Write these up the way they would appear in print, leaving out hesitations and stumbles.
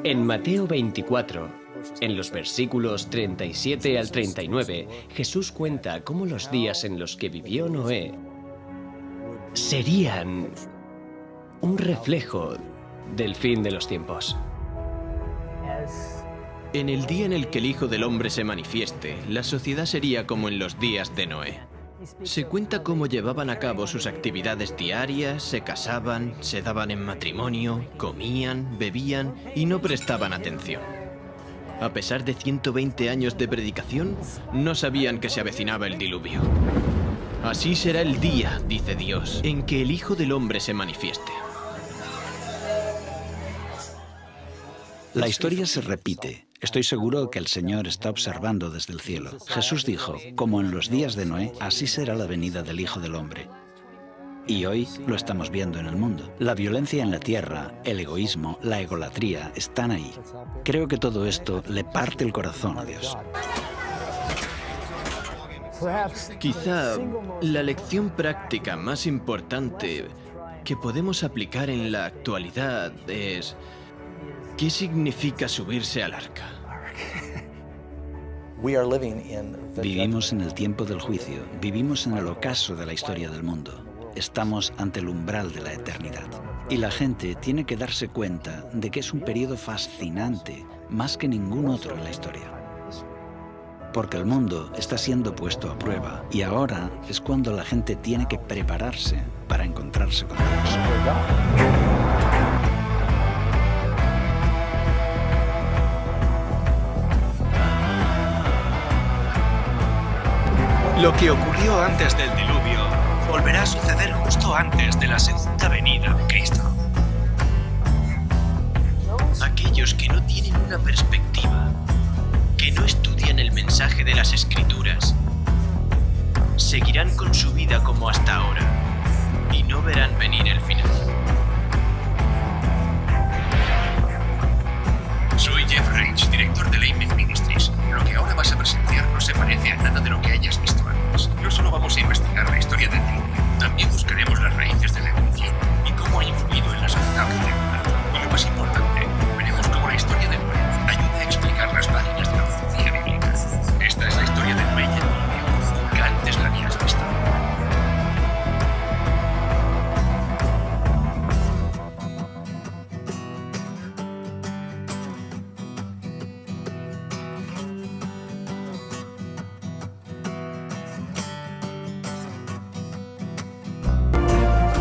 En Mateo 24, en los versículos 37 al 39, Jesús cuenta cómo los días en los que vivió Noé serían un reflejo del fin de los tiempos. En el día en el que el Hijo del Hombre se manifieste, la sociedad sería como en los días de Noé. Se cuenta cómo llevaban a cabo sus actividades diarias, se casaban, se daban en matrimonio, comían, bebían y no prestaban atención. A pesar de 120 años de predicación, no sabían que se avecinaba el diluvio. Así será el día, dice Dios, en que el Hijo del Hombre se manifieste. La historia se repite. Estoy seguro que el Señor está observando desde el cielo. Jesús dijo, como en los días de Noé, así será la venida del Hijo del Hombre. Y hoy lo estamos viendo en el mundo. La violencia en la tierra, el egoísmo, la egolatría están ahí. Creo que todo esto le parte el corazón a Dios. Quizá la lección práctica más importante que podemos aplicar en la actualidad es: ¿qué significa subirse al arca? Vivimos en el tiempo del juicio, vivimos en el ocaso de la historia del mundo. Estamos ante el umbral de la eternidad. Y la gente tiene que darse cuenta de que es un periodo fascinante, más que ningún otro en la historia. Porque el mundo está siendo puesto a prueba y ahora es cuando la gente tiene que prepararse para encontrarse con Dios. Lo que ocurrió antes del diluvio volverá a suceder justo antes de la segunda venida de Cristo. Aquellos que no tienen una perspectiva, que no estudian el mensaje de las Escrituras, seguirán con su vida como hasta ahora y no verán venir el final. Soy Jeff Range, director de Lamech Ministries. Lo que ahora vas a presenciar no se parece a nada de lo que hayas visto antes. No solo vamos a investigar la historia del diluvio, también buscaremos las raíces de la evolución y cómo ha influido en la sociedad occidental. Y lo más importante, veremos cómo la historia de Noé ayuda a explicar las páginas de la profecía bíblica. Esta es la historia de Noé y el diluvio. Nunca antes la habías visto.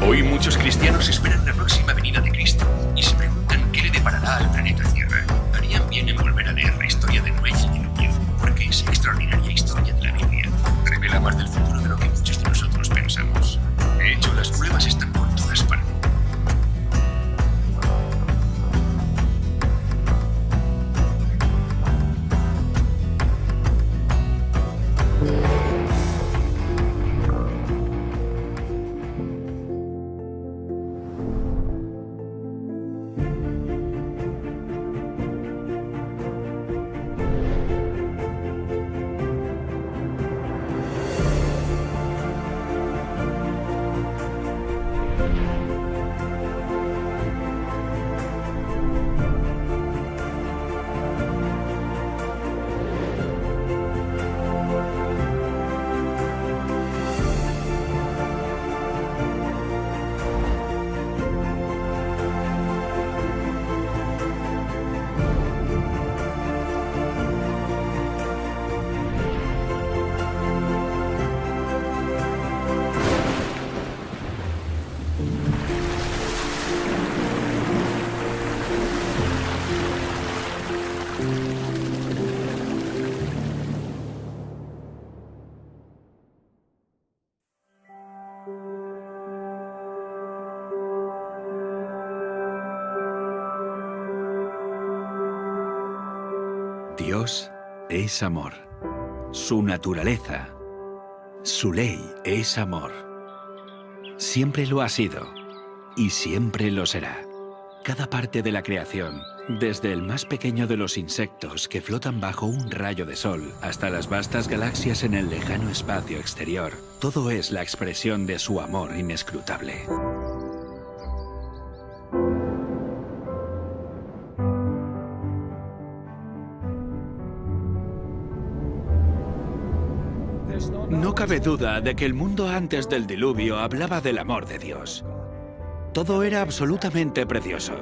Hoy muchos cristianos esperan la próxima venida de Cristo y se preguntan qué le deparará al planeta Tierra. Harían bien en volver a leer la historia de Noé y el diluvio, porque esa extraordinaria historia de la Biblia revela más del futuro de lo que muchos de nosotros pensamos. De hecho, las pruebas están por todas partes. Dios es amor. Su naturaleza, su ley es amor. Siempre lo ha sido y siempre lo será. Cada parte de la creación, desde el más pequeño de los insectos que flotan bajo un rayo de sol hasta las vastas galaxias en el lejano espacio exterior, todo es la expresión de su amor inescrutable. No cabe duda de que el mundo antes del diluvio hablaba del amor de Dios. Todo era absolutamente precioso.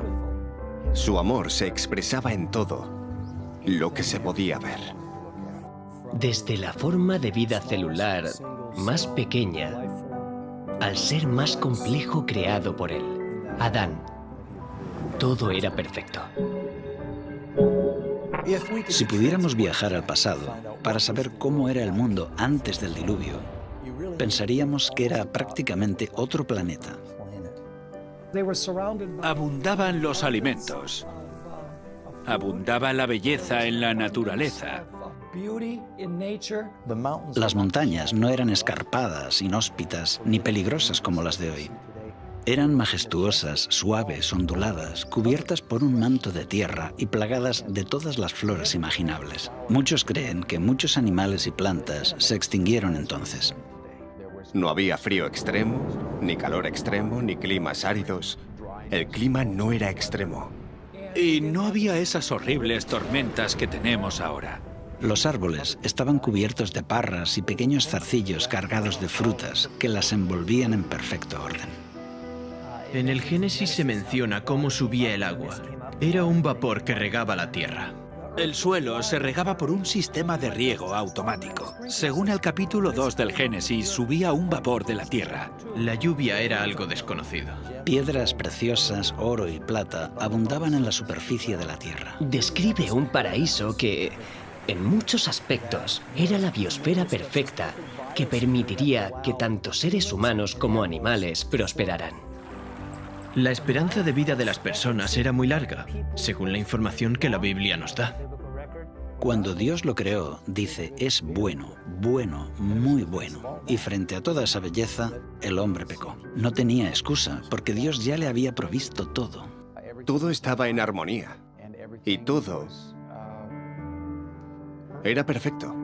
Su amor se expresaba en todo lo que se podía ver. Desde la forma de vida celular más pequeña al ser más complejo creado por él, Adán, todo era perfecto. Si pudiéramos viajar al pasado para saber cómo era el mundo antes del diluvio, pensaríamos que era prácticamente otro planeta. Abundaban los alimentos. Abundaba la belleza en la naturaleza. Las montañas no eran escarpadas, inhóspitas, ni peligrosas como las de hoy. Eran majestuosas, suaves, onduladas, cubiertas por un manto de tierra y plagadas de todas las flores imaginables. Muchos creen que muchos animales y plantas se extinguieron entonces. No había frío extremo, ni calor extremo, ni climas áridos. El clima no era extremo. Y no había esas horribles tormentas que tenemos ahora. Los árboles estaban cubiertos de parras y pequeños zarcillos cargados de frutas que las envolvían en perfecto orden. En el Génesis se menciona cómo subía el agua. Era un vapor que regaba la tierra. El suelo se regaba por un sistema de riego automático. Según el capítulo 2 del Génesis, subía un vapor de la tierra. La lluvia era algo desconocido. Piedras preciosas, oro y plata abundaban en la superficie de la tierra. Describe un paraíso que, en muchos aspectos, era la biosfera perfecta que permitiría que tanto seres humanos como animales prosperaran. La esperanza de vida de las personas era muy larga, según la información que la Biblia nos da. Cuando Dios lo creó, dice, es bueno, bueno, muy bueno. Y frente a toda esa belleza, el hombre pecó. No tenía excusa, porque Dios ya le había provisto todo. Todo estaba en armonía. Y todo era perfecto.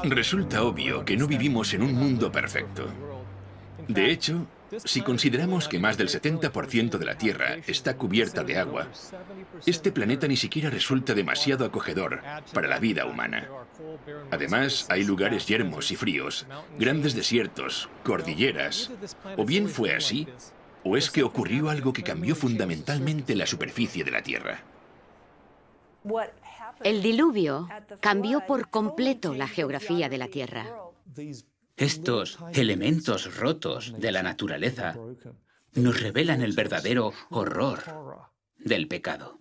Resulta obvio que no vivimos en un mundo perfecto. De hecho, si consideramos que más del 70% de la Tierra está cubierta de agua, este planeta ni siquiera resulta demasiado acogedor para la vida humana. Además, hay lugares yermos y fríos, grandes desiertos, cordilleras. O bien fue así, o es que ocurrió algo que cambió fundamentalmente la superficie de la Tierra. El diluvio cambió por completo la geografía de la Tierra. Estos elementos rotos de la naturaleza nos revelan el verdadero horror del pecado.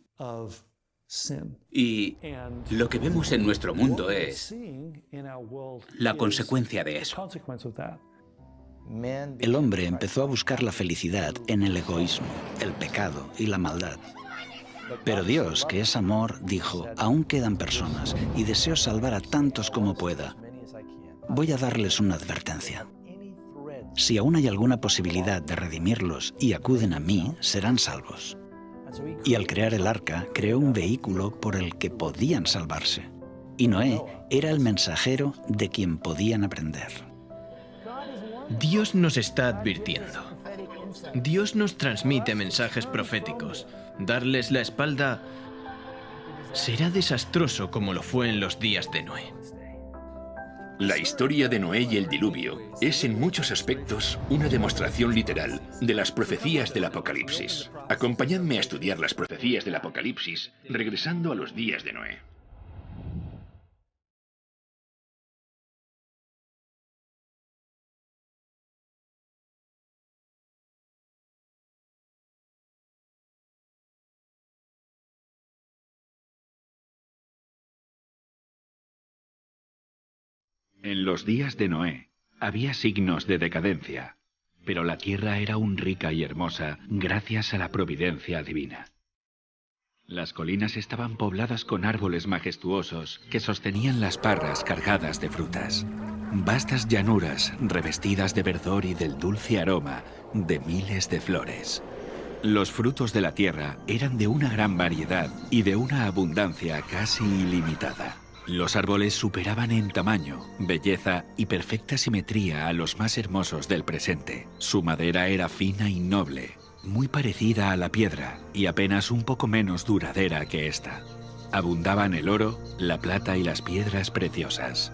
Y lo que vemos en nuestro mundo es la consecuencia de eso. El hombre empezó a buscar la felicidad en el egoísmo, el pecado y la maldad. Pero Dios, que es amor, dijo, aún quedan personas y deseo salvar a tantos como pueda. Voy a darles una advertencia. Si aún hay alguna posibilidad de redimirlos y acuden a mí, serán salvos. Y al crear el arca, creó un vehículo por el que podían salvarse. Y Noé era el mensajero de quien podían aprender. Dios nos está advirtiendo. Dios nos transmite mensajes proféticos. Darles la espalda será desastroso como lo fue en los días de Noé. La historia de Noé y el diluvio es en muchos aspectos una demostración literal de las profecías del Apocalipsis. Acompañadme a estudiar las profecías del Apocalipsis regresando a los días de Noé. En los días de Noé había signos de decadencia, pero la tierra era aún rica y hermosa gracias a la providencia divina. Las colinas estaban pobladas con árboles majestuosos que sostenían las parras cargadas de frutas. Vastas llanuras revestidas de verdor y del dulce aroma de miles de flores. Los frutos de la tierra eran de una gran variedad y de una abundancia casi ilimitada. Los árboles superaban en tamaño, belleza y perfecta simetría a los más hermosos del presente. Su madera era fina y noble, muy parecida a la piedra y apenas un poco menos duradera que esta. Abundaban el oro, la plata y las piedras preciosas.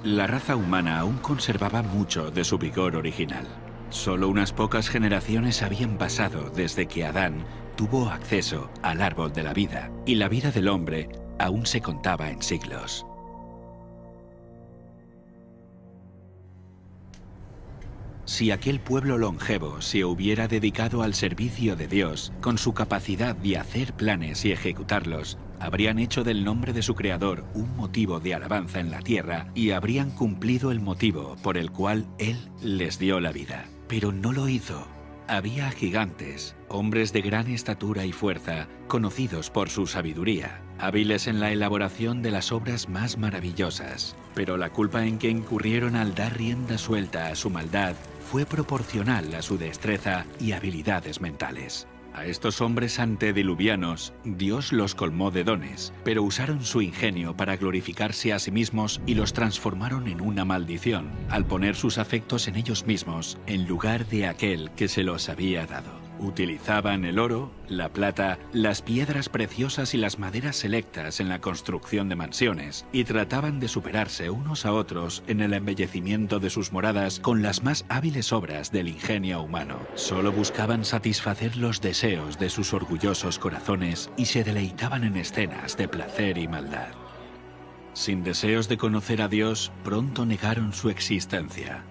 la raza humana aún conservaba mucho de su vigor original. Solo unas pocas generaciones habían pasado desde que Adán tuvo acceso al árbol de la vida, y la vida del hombre aún se contaba en siglos. Si aquel pueblo longevo se hubiera dedicado al servicio de Dios, con su capacidad de hacer planes y ejecutarlos, habrían hecho del nombre de su creador un motivo de alabanza en la tierra y habrían cumplido el motivo por el cual Él les dio la vida. Pero no lo hizo. Había gigantes, hombres de gran estatura y fuerza, conocidos por su sabiduría, hábiles en la elaboración de las obras más maravillosas. Pero la culpa en que incurrieron al dar rienda suelta a su maldad fue proporcional a su destreza y habilidades mentales. A estos hombres antediluvianos, Dios los colmó de dones, pero usaron su ingenio para glorificarse a sí mismos y los transformaron en una maldición, al poner sus afectos en ellos mismos, en lugar de aquel que se los había dado. Utilizaban el oro, la plata, las piedras preciosas y las maderas selectas en la construcción de mansiones, y trataban de superarse unos a otros en el embellecimiento de sus moradas con las más hábiles obras del ingenio humano. Solo buscaban satisfacer los deseos de sus orgullosos corazones y se deleitaban en escenas de placer y maldad. Sin deseos de conocer a Dios, pronto negaron su existencia.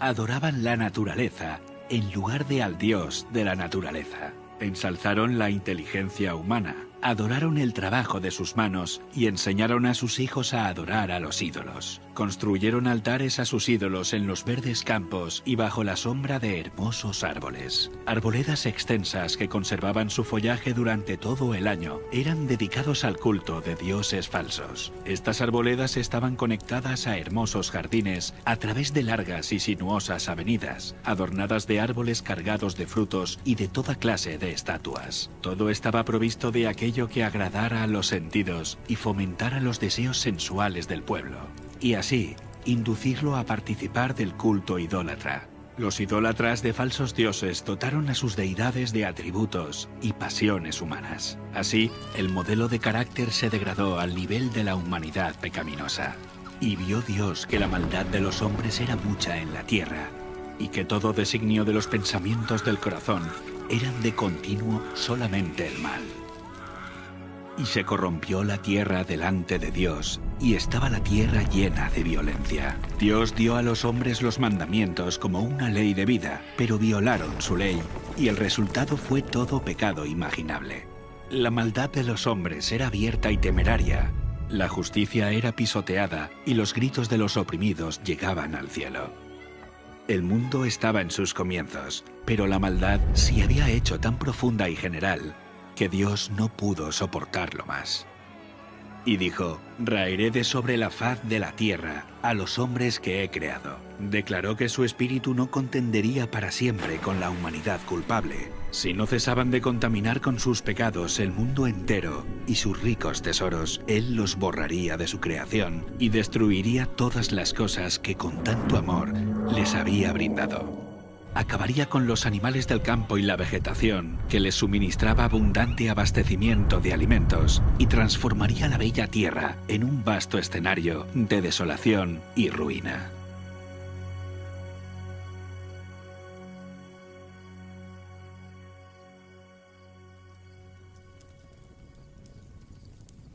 Adoraban la naturaleza en lugar de al Dios de la naturaleza. Ensalzaron la inteligencia humana, adoraron el trabajo de sus manos y enseñaron a sus hijos a adorar a los ídolos. Construyeron altares a sus ídolos en los verdes campos y bajo la sombra de hermosos árboles. Arboledas extensas que conservaban su follaje durante todo el año eran dedicados al culto de dioses falsos. Estas arboledas estaban conectadas a hermosos jardines a través de largas y sinuosas avenidas, adornadas de árboles cargados de frutos y de toda clase de estatuas. Todo estaba provisto de aquello que agradara a los sentidos y fomentara los deseos sensuales del pueblo, y así inducirlo a participar del culto idólatra. Los idólatras de falsos dioses dotaron a sus deidades de atributos y pasiones humanas. Así, el modelo de carácter se degradó al nivel de la humanidad pecaminosa. Y vio Dios que la maldad de los hombres era mucha en la tierra, y que todo designio de los pensamientos del corazón eran de continuo solamente el mal. Y se corrompió la tierra delante de Dios, y estaba la tierra llena de violencia. Dios dio a los hombres los mandamientos como una ley de vida, pero violaron su ley, y el resultado fue todo pecado imaginable. La maldad de los hombres era abierta y temeraria, la justicia era pisoteada, y los gritos de los oprimidos llegaban al cielo. El mundo estaba en sus comienzos, pero la maldad se había hecho tan profunda y general que Dios no pudo soportarlo más. Y dijo: raeré de sobre la faz de la tierra a los hombres que he creado. Declaró que su espíritu no contendería para siempre con la humanidad culpable. Si no cesaban de contaminar con sus pecados el mundo entero y sus ricos tesoros, Él los borraría de su creación y destruiría todas las cosas que con tanto amor les había brindado. Acabaría con los animales del campo y la vegetación, que les suministraba abundante abastecimiento de alimentos, y transformaría la bella tierra en un vasto escenario de desolación y ruina.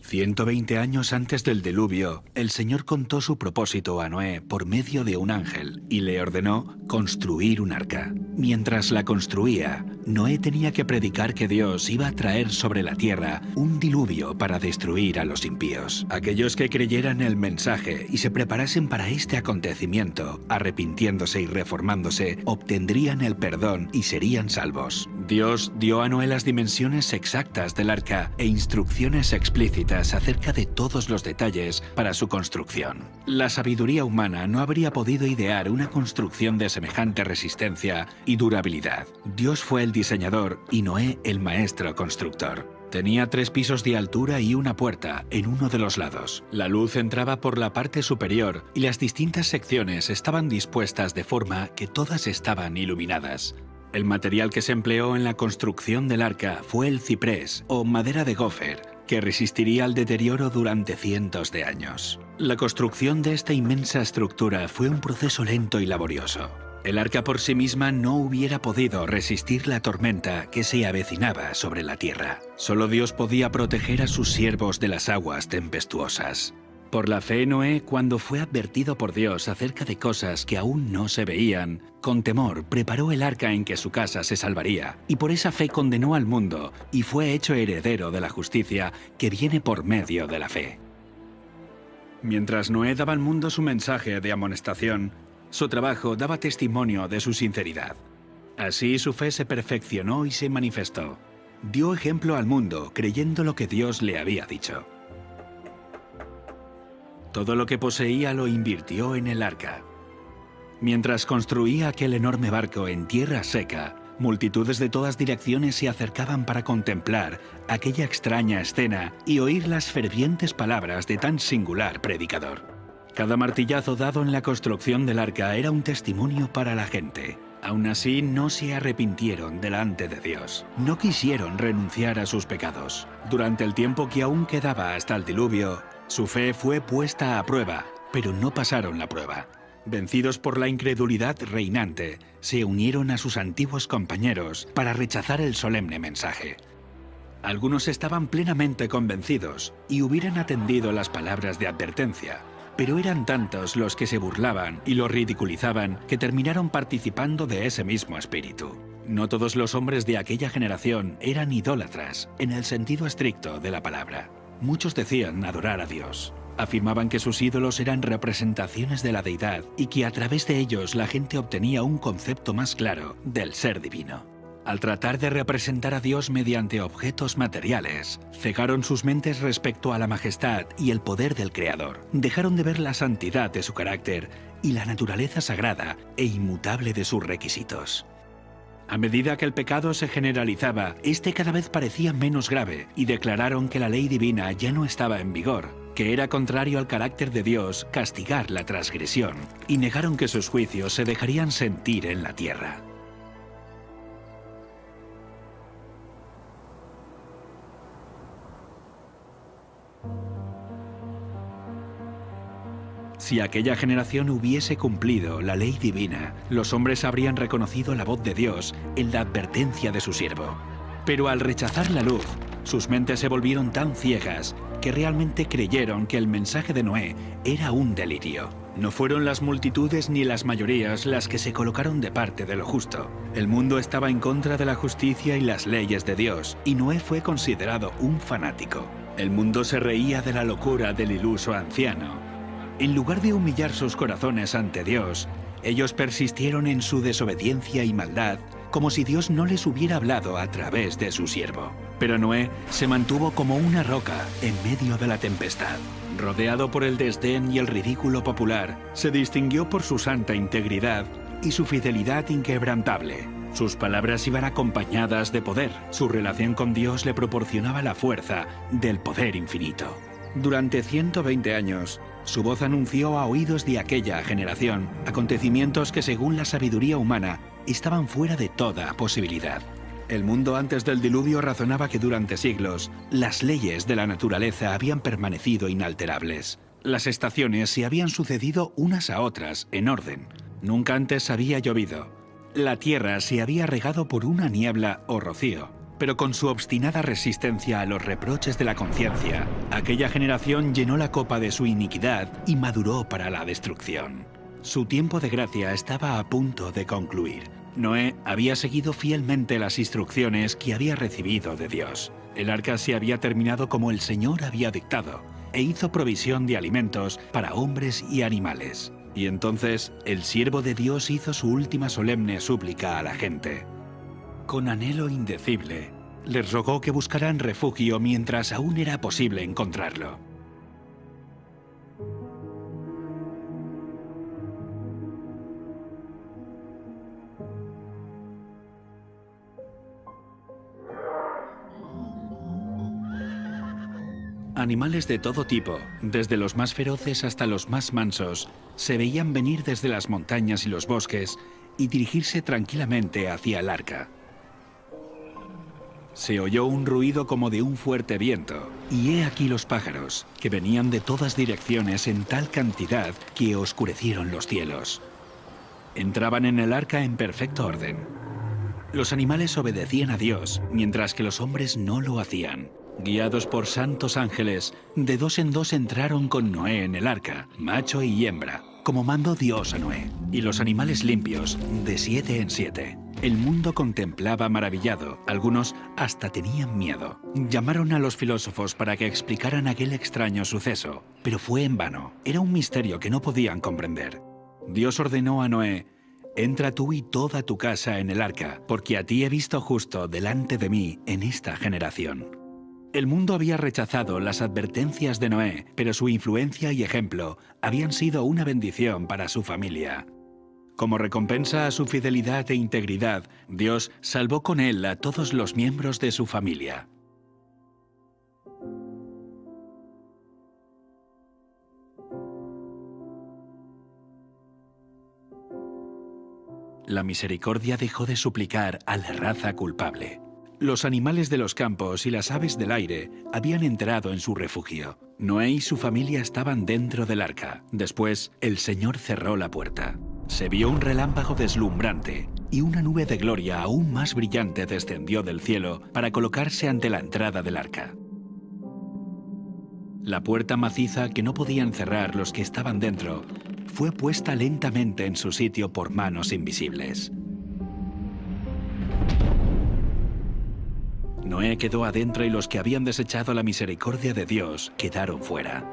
«120 años antes del diluvio, el Señor contó su propósito a Noé por medio de un ángel y le ordenó construir un arca. Mientras la construía, Noé tenía que predicar que Dios iba a traer sobre la tierra un diluvio para destruir a los impíos. Aquellos que creyeran el mensaje y se preparasen para este acontecimiento, arrepintiéndose y reformándose, obtendrían el perdón y serían salvos. Dios dio a Noé las dimensiones exactas del arca e instrucciones explícitas acerca de todos los detalles para su construcción. La sabiduría humana no habría podido idear una construcción de semejante resistencia y durabilidad. Dios fue el diseñador y Noé el maestro constructor. Tenía 3 pisos de altura y una puerta en uno de los lados. La luz entraba por la parte superior y las distintas secciones estaban dispuestas de forma que todas estaban iluminadas. El material que se empleó en la construcción del arca fue el ciprés o madera de gofer, que resistiría al deterioro durante cientos de años. La construcción de esta inmensa estructura fue un proceso lento y laborioso. El arca por sí misma no hubiera podido resistir la tormenta que se avecinaba sobre la tierra. Solo Dios podía proteger a sus siervos de las aguas tempestuosas. Por la fe, Noé, cuando fue advertido por Dios acerca de cosas que aún no se veían, con temor preparó el arca en que su casa se salvaría, y por esa fe condenó al mundo y fue hecho heredero de la justicia que viene por medio de la fe. Mientras Noé daba al mundo su mensaje de amonestación, su trabajo daba testimonio de su sinceridad. Así su fe se perfeccionó y se manifestó. Dio ejemplo al mundo creyendo lo que Dios le había dicho. Todo lo que poseía lo invirtió en el arca. Mientras construía aquel enorme barco en tierra seca, multitudes de todas direcciones se acercaban para contemplar aquella extraña escena y oír las fervientes palabras de tan singular predicador. Cada martillazo dado en la construcción del arca era un testimonio para la gente. Aún así, no se arrepintieron delante de Dios. No quisieron renunciar a sus pecados. Durante el tiempo que aún quedaba hasta el diluvio, su fe fue puesta a prueba, pero no pasaron la prueba. Vencidos por la incredulidad reinante, se unieron a sus antiguos compañeros para rechazar el solemne mensaje. Algunos estaban plenamente convencidos y hubieran atendido las palabras de advertencia, pero eran tantos los que se burlaban y lo ridiculizaban que terminaron participando de ese mismo espíritu. No todos los hombres de aquella generación eran idólatras, en el sentido estricto de la palabra. Muchos decían adorar a Dios. Afirmaban que sus ídolos eran representaciones de la deidad y que a través de ellos la gente obtenía un concepto más claro del ser divino. Al tratar de representar a Dios mediante objetos materiales, cegaron sus mentes respecto a la majestad y el poder del Creador. Dejaron de ver la santidad de su carácter y la naturaleza sagrada e inmutable de sus requisitos. A medida que el pecado se generalizaba, este cada vez parecía menos grave y declararon que la ley divina ya no estaba en vigor, que era contrario al carácter de Dios castigar la transgresión, y negaron que sus juicios se dejarían sentir en la tierra. Si aquella generación hubiese cumplido la ley divina, los hombres habrían reconocido la voz de Dios en la advertencia de su siervo. Pero al rechazar la luz, sus mentes se volvieron tan ciegas que realmente creyeron que el mensaje de Noé era un delirio. No fueron las multitudes ni las mayorías las que se colocaron de parte de lo justo. El mundo estaba en contra de la justicia y las leyes de Dios, y Noé fue considerado un fanático. El mundo se reía de la locura del iluso anciano. En lugar de humillar sus corazones ante Dios, ellos persistieron en su desobediencia y maldad, como si Dios no les hubiera hablado a través de su siervo. Pero Noé se mantuvo como una roca en medio de la tempestad. Rodeado por el desdén y el ridículo popular, se distinguió por su santa integridad y su fidelidad inquebrantable. Sus palabras iban acompañadas de poder. Su relación con Dios le proporcionaba la fuerza del poder infinito. Durante 120 años, su voz anunció a oídos de aquella generación acontecimientos que, según la sabiduría humana, estaban fuera de toda posibilidad. El mundo antes del diluvio razonaba que durante siglos las leyes de la naturaleza habían permanecido inalterables. Las estaciones se habían sucedido unas a otras en orden. Nunca antes había llovido. La tierra se había regado por una niebla o rocío. Pero con su obstinada resistencia a los reproches de la conciencia, aquella generación llenó la copa de su iniquidad y maduró para la destrucción. Su tiempo de gracia estaba a punto de concluir. Noé había seguido fielmente las instrucciones que había recibido de Dios. El arca se había terminado como el Señor había dictado, e hizo provisión de alimentos para hombres y animales. Y entonces el siervo de Dios hizo su última solemne súplica a la gente. Con anhelo indecible, les rogó que buscaran refugio mientras aún era posible encontrarlo. Animales de todo tipo, desde los más feroces hasta los más mansos, se veían venir desde las montañas y los bosques y dirigirse tranquilamente hacia el arca. Se oyó un ruido como de un fuerte viento, y he aquí los pájaros, que venían de todas direcciones en tal cantidad que oscurecieron los cielos. Entraban en el arca en perfecto orden. Los animales obedecían a Dios, mientras que los hombres no lo hacían. Guiados por santos ángeles, de dos en dos entraron con Noé en el arca, macho y hembra, como mandó Dios a Noé, y los animales limpios, de 7 en 7. El mundo contemplaba maravillado, algunos hasta tenían miedo. Llamaron a los filósofos para que explicaran aquel extraño suceso, pero fue en vano. Era un misterio que no podían comprender. Dios ordenó a Noé: entra tú y toda tu casa en el arca, porque a ti he visto justo delante de mí en esta generación. El mundo había rechazado las advertencias de Noé, pero su influencia y ejemplo habían sido una bendición para su familia. Como recompensa a su fidelidad e integridad, Dios salvó con él a todos los miembros de su familia. La misericordia dejó de suplicar a la raza culpable. Los animales de los campos y las aves del aire habían entrado en su refugio. Noé y su familia estaban dentro del arca. Después, el Señor cerró la puerta. Se vio un relámpago deslumbrante y una nube de gloria aún más brillante descendió del cielo para colocarse ante la entrada del arca. La puerta maciza que no podían cerrar los que estaban dentro fue puesta lentamente en su sitio por manos invisibles. Noé quedó adentro y los que habían desechado la misericordia de Dios quedaron fuera.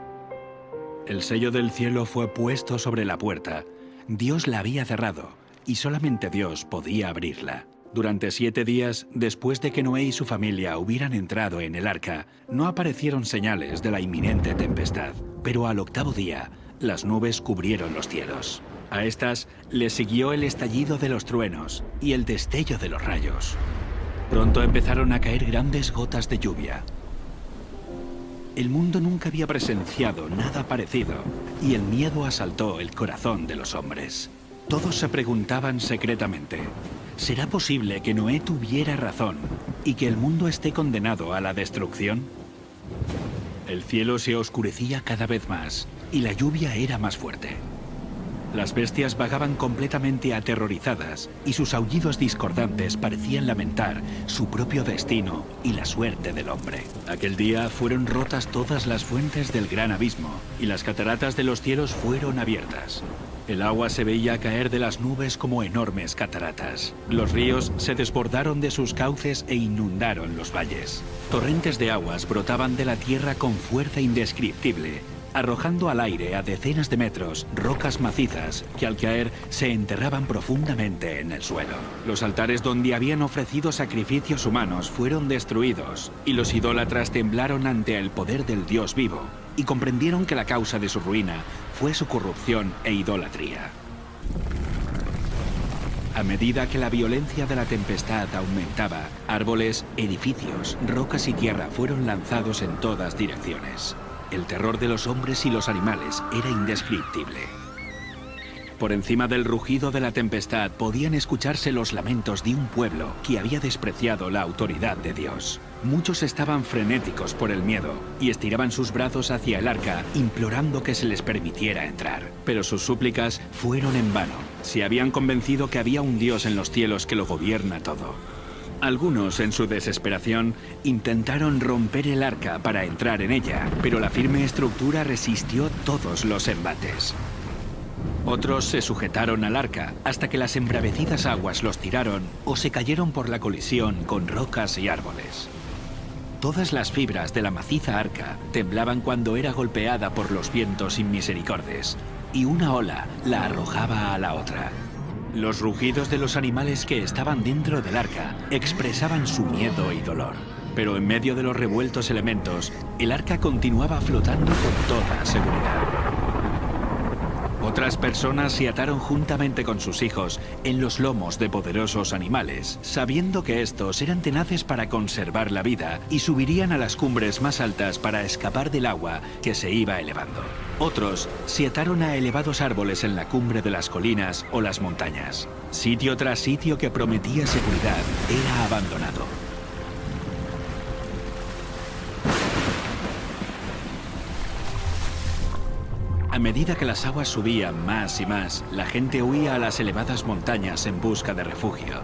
El sello del cielo fue puesto sobre la puerta. Dios la había cerrado y solamente Dios podía abrirla. Durante 7 días, después de que Noé y su familia hubieran entrado en el arca, no aparecieron señales de la inminente tempestad. Pero al 8º día, las nubes cubrieron los cielos. A estas le siguió el estallido de los truenos y el destello de los rayos. Pronto empezaron a caer grandes gotas de lluvia. El mundo nunca había presenciado nada parecido y el miedo asaltó el corazón de los hombres. Todos se preguntaban secretamente: ¿será posible que Noé tuviera razón y que el mundo esté condenado a la destrucción? El cielo se oscurecía cada vez más y la lluvia era más fuerte. Las bestias vagaban completamente aterrorizadas y sus aullidos discordantes parecían lamentar su propio destino y la suerte del hombre. Aquel día fueron rotas todas las fuentes del gran abismo y las cataratas de los cielos fueron abiertas. El agua se veía caer de las nubes como enormes cataratas. Los ríos se desbordaron de sus cauces e inundaron los valles. Torrentes de aguas brotaban de la tierra con fuerza indescriptible, arrojando al aire a decenas de metros rocas macizas que al caer se enterraban profundamente en el suelo. Los altares donde habían ofrecido sacrificios humanos fueron destruidos y los idólatras temblaron ante el poder del Dios vivo y comprendieron que la causa de su ruina fue su corrupción e idolatría. A medida que la violencia de la tempestad aumentaba, árboles, edificios, rocas y tierra fueron lanzados en todas direcciones. El terror de los hombres y los animales era indescriptible. Por encima del rugido de la tempestad podían escucharse los lamentos de un pueblo que había despreciado la autoridad de Dios. Muchos estaban frenéticos por el miedo y estiraban sus brazos hacia el arca, implorando que se les permitiera entrar. Pero sus súplicas fueron en vano. Se habían convencido que había un Dios en los cielos que lo gobierna todo. Algunos, en su desesperación, intentaron romper el arca para entrar en ella, pero la firme estructura resistió todos los embates. Otros se sujetaron al arca hasta que las embravecidas aguas los tiraron o se cayeron por la colisión con rocas y árboles. Todas las fibras de la maciza arca temblaban cuando era golpeada por los vientos inmisericordes, y una ola la arrojaba a la otra. Los rugidos de los animales que estaban dentro del arca expresaban su miedo y dolor. Pero en medio de los revueltos elementos, el arca continuaba flotando con toda seguridad. Otras personas se ataron juntamente con sus hijos en los lomos de poderosos animales, sabiendo que estos eran tenaces para conservar la vida y subirían a las cumbres más altas para escapar del agua que se iba elevando. Otros se ataron a elevados árboles en la cumbre de las colinas o las montañas. Sitio tras sitio que prometía seguridad era abandonado. A medida que las aguas subían más y más, la gente huía a las elevadas montañas en busca de refugio.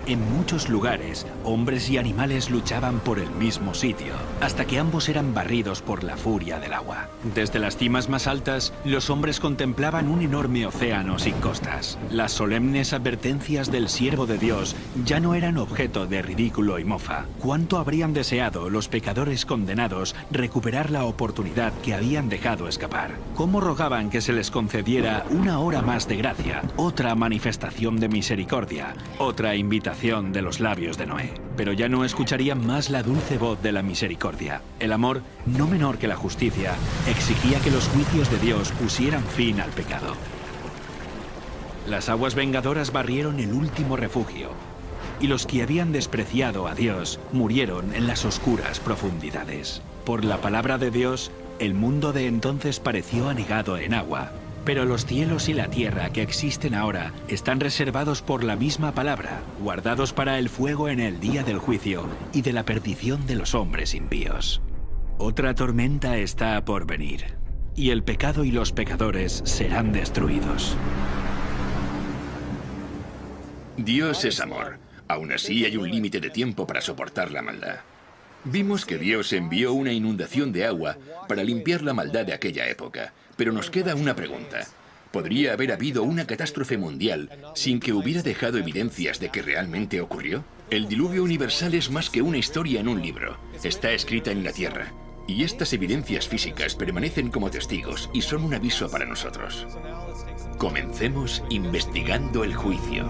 En muchos lugares, hombres y animales luchaban por el mismo sitio, hasta que ambos eran barridos por la furia del agua. Desde las cimas más altas, los hombres contemplaban un enorme océano sin costas. Las solemnes advertencias del siervo de Dios ya no eran objeto de ridículo y mofa. ¿Cuánto habrían deseado los pecadores condenados recuperar la oportunidad que habían dejado escapar? ¿Cómo rogaban que se les concediera una hora más de gracia, otra manifestación de misericordia, otra invitación de los labios de Noé? Pero ya no escucharían más la dulce voz de la misericordia. El amor, no menor que la justicia, exigía que los juicios de Dios pusieran fin al pecado. Las aguas vengadoras barrieron el último refugio, y los que habían despreciado a Dios murieron en las oscuras profundidades. Por la palabra de Dios, el mundo de entonces pareció anegado en agua. Pero los cielos y la tierra que existen ahora están reservados por la misma palabra, guardados para el fuego en el día del juicio y de la perdición de los hombres impíos. Otra tormenta está por venir, y el pecado y los pecadores serán destruidos. Dios es amor. Aún así hay un límite de tiempo para soportar la maldad. Vimos que Dios envió una inundación de agua para limpiar la maldad de aquella época. Pero nos queda una pregunta. ¿Podría haber habido una catástrofe mundial sin que hubiera dejado evidencias de que realmente ocurrió? El diluvio universal es más que una historia en un libro. Está escrita en la tierra. Y estas evidencias físicas permanecen como testigos y son un aviso para nosotros. Comencemos investigando el juicio.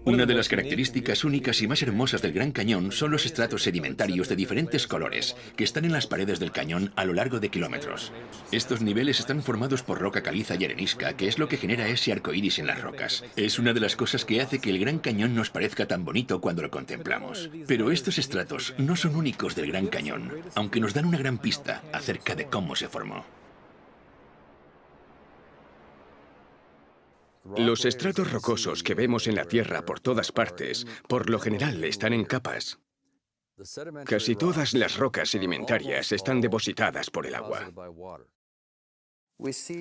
Una de las características únicas y más hermosas del Gran Cañón son los estratos sedimentarios de diferentes colores que están en las paredes del cañón a lo largo de kilómetros. Estos niveles están formados por roca caliza y arenisca, que es lo que genera ese arco iris en las rocas. Es una de las cosas que hace que el Gran Cañón nos parezca tan bonito cuando lo contemplamos. Pero estos estratos no son únicos del Gran Cañón, aunque nos dan una gran pista acerca de cómo se formó. Los estratos rocosos que vemos en la Tierra por todas partes, por lo general están en capas. Casi todas las rocas sedimentarias están depositadas por el agua.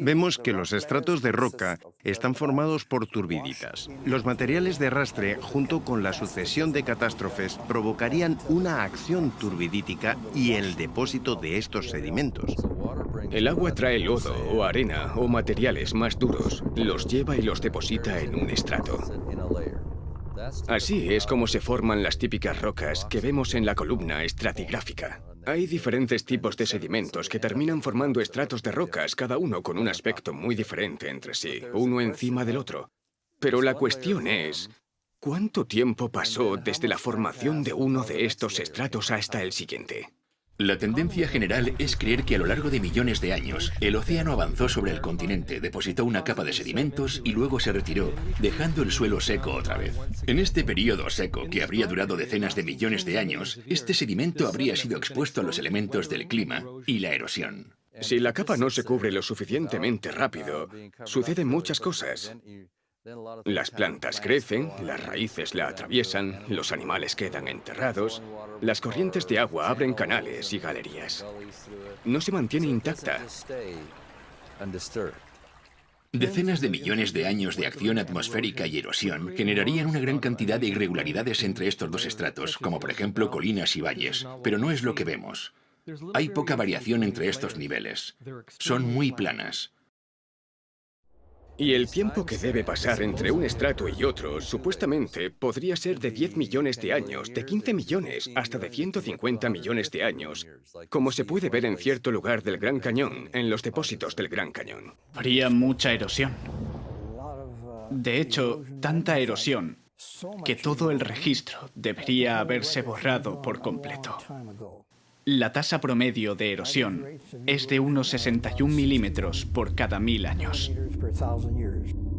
Vemos que los estratos de roca están formados por turbiditas. Los materiales de arrastre, junto con la sucesión de catástrofes, provocarían una acción turbidítica y el depósito de estos sedimentos. El agua trae lodo o arena o materiales más duros, los lleva y los deposita en un estrato. Así es como se forman las típicas rocas que vemos en la columna estratigráfica. Hay diferentes tipos de sedimentos que terminan formando estratos de rocas, cada uno con un aspecto muy diferente entre sí, uno encima del otro. Pero la cuestión es, ¿cuánto tiempo pasó desde la formación de uno de estos estratos hasta el siguiente? La tendencia general es creer que a lo largo de millones de años, el océano avanzó sobre el continente, depositó una capa de sedimentos y luego se retiró, dejando el suelo seco otra vez. En este periodo seco, que habría durado decenas de millones de años, este sedimento habría sido expuesto a los elementos del clima y la erosión. Si la capa no se cubre lo suficientemente rápido, suceden muchas cosas. Las plantas crecen, las raíces la atraviesan, los animales quedan enterrados, las corrientes de agua abren canales y galerías. No se mantiene intacta. Decenas de millones de años de acción atmosférica y erosión generarían una gran cantidad de irregularidades entre estos dos estratos, como por ejemplo colinas y valles, pero no es lo que vemos. Hay poca variación entre estos niveles. Son muy planas. Y el tiempo que debe pasar entre un estrato y otro, supuestamente, podría ser de 10 millones de años, de 15 millones, hasta de 150 millones de años, como se puede ver en cierto lugar del Gran Cañón, en los depósitos del Gran Cañón. Habría mucha erosión. De hecho, tanta erosión que todo el registro debería haberse borrado por completo. La tasa promedio de erosión es de unos 61 milímetros por cada 1000 años.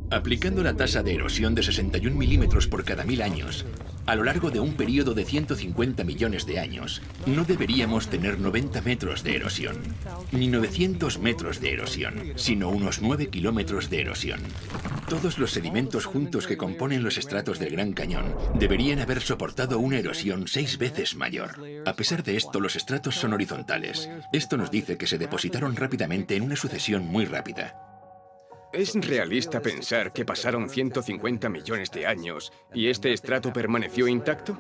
Aplicando la tasa de erosión de 61 milímetros por cada 1000 años, a lo largo de un periodo de 150 millones de años, no deberíamos tener 90 metros de erosión, ni 900 metros de erosión, sino unos 9 kilómetros de erosión. Todos los sedimentos juntos que componen los estratos del Gran Cañón deberían haber soportado una erosión 6 veces mayor. A pesar de esto, los estratos son horizontales. Esto nos dice que se depositaron rápidamente en una sucesión muy rápida. ¿Es realista pensar que pasaron 150 millones de años y este estrato permaneció intacto?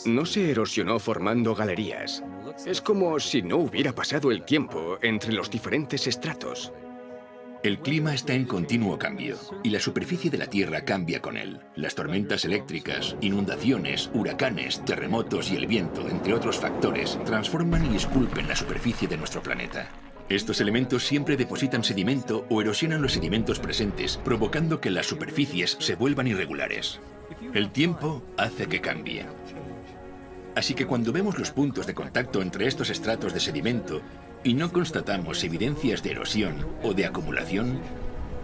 No se erosionó formando galerías. Es como si no hubiera pasado el tiempo entre los diferentes estratos. El clima está en continuo cambio y la superficie de la Tierra cambia con él. Las tormentas eléctricas, inundaciones, huracanes, terremotos y el viento, entre otros factores, transforman y esculpen la superficie de nuestro planeta. Estos elementos siempre depositan sedimento o erosionan los sedimentos presentes, provocando que las superficies se vuelvan irregulares. El tiempo hace que cambie. Así que cuando vemos los puntos de contacto entre estos estratos de sedimento y no constatamos evidencias de erosión o de acumulación,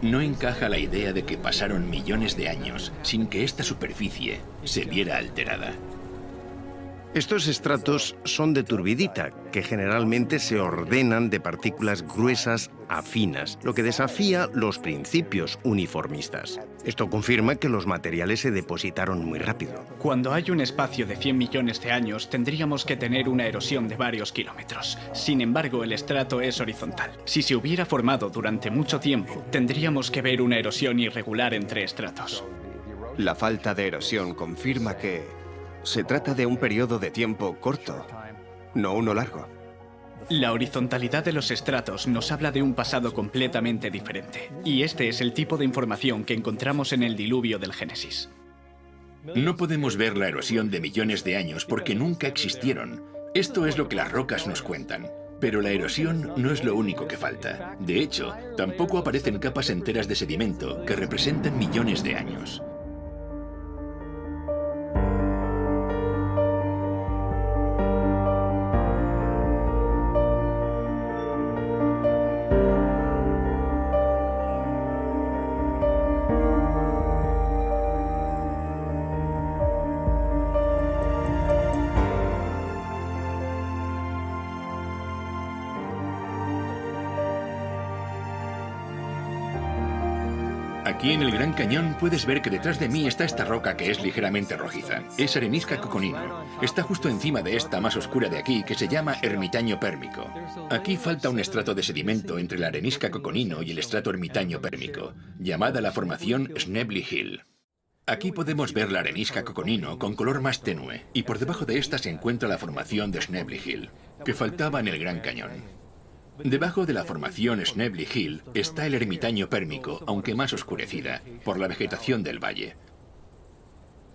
no encaja la idea de que pasaron millones de años sin que esta superficie se viera alterada. Estos estratos son de turbidita, que generalmente se ordenan de partículas gruesas a finas, lo que desafía los principios uniformistas. Esto confirma que los materiales se depositaron muy rápido. Cuando hay un espacio de 100 millones de años, tendríamos que tener una erosión de varios kilómetros. Sin embargo, el estrato es horizontal. Si se hubiera formado durante mucho tiempo, tendríamos que ver una erosión irregular entre estratos. La falta de erosión confirma que se trata de un periodo de tiempo corto, no uno largo. La horizontalidad de los estratos nos habla de un pasado completamente diferente. Y este es el tipo de información que encontramos en el diluvio del Génesis. No podemos ver la erosión de millones de años porque nunca existieron. Esto es lo que las rocas nos cuentan. Pero la erosión no es lo único que falta. De hecho, tampoco aparecen capas enteras de sedimento que representan millones de años. Aquí en el Gran Cañón puedes ver que detrás de mí está esta roca que es ligeramente rojiza. Es arenisca coconino. Está justo encima de esta más oscura de aquí que se llama ermitaño pérmico. Aquí falta un estrato de sedimento entre la arenisca coconino y el estrato ermitaño pérmico, llamada la formación Schnebly Hill. Aquí podemos ver la arenisca coconino con color más tenue y por debajo de esta se encuentra la formación de Schnebly Hill, que faltaba en el Gran Cañón. Debajo de la formación Schnebly Hill está el ermitaño pérmico, aunque más oscurecida, por la vegetación del valle.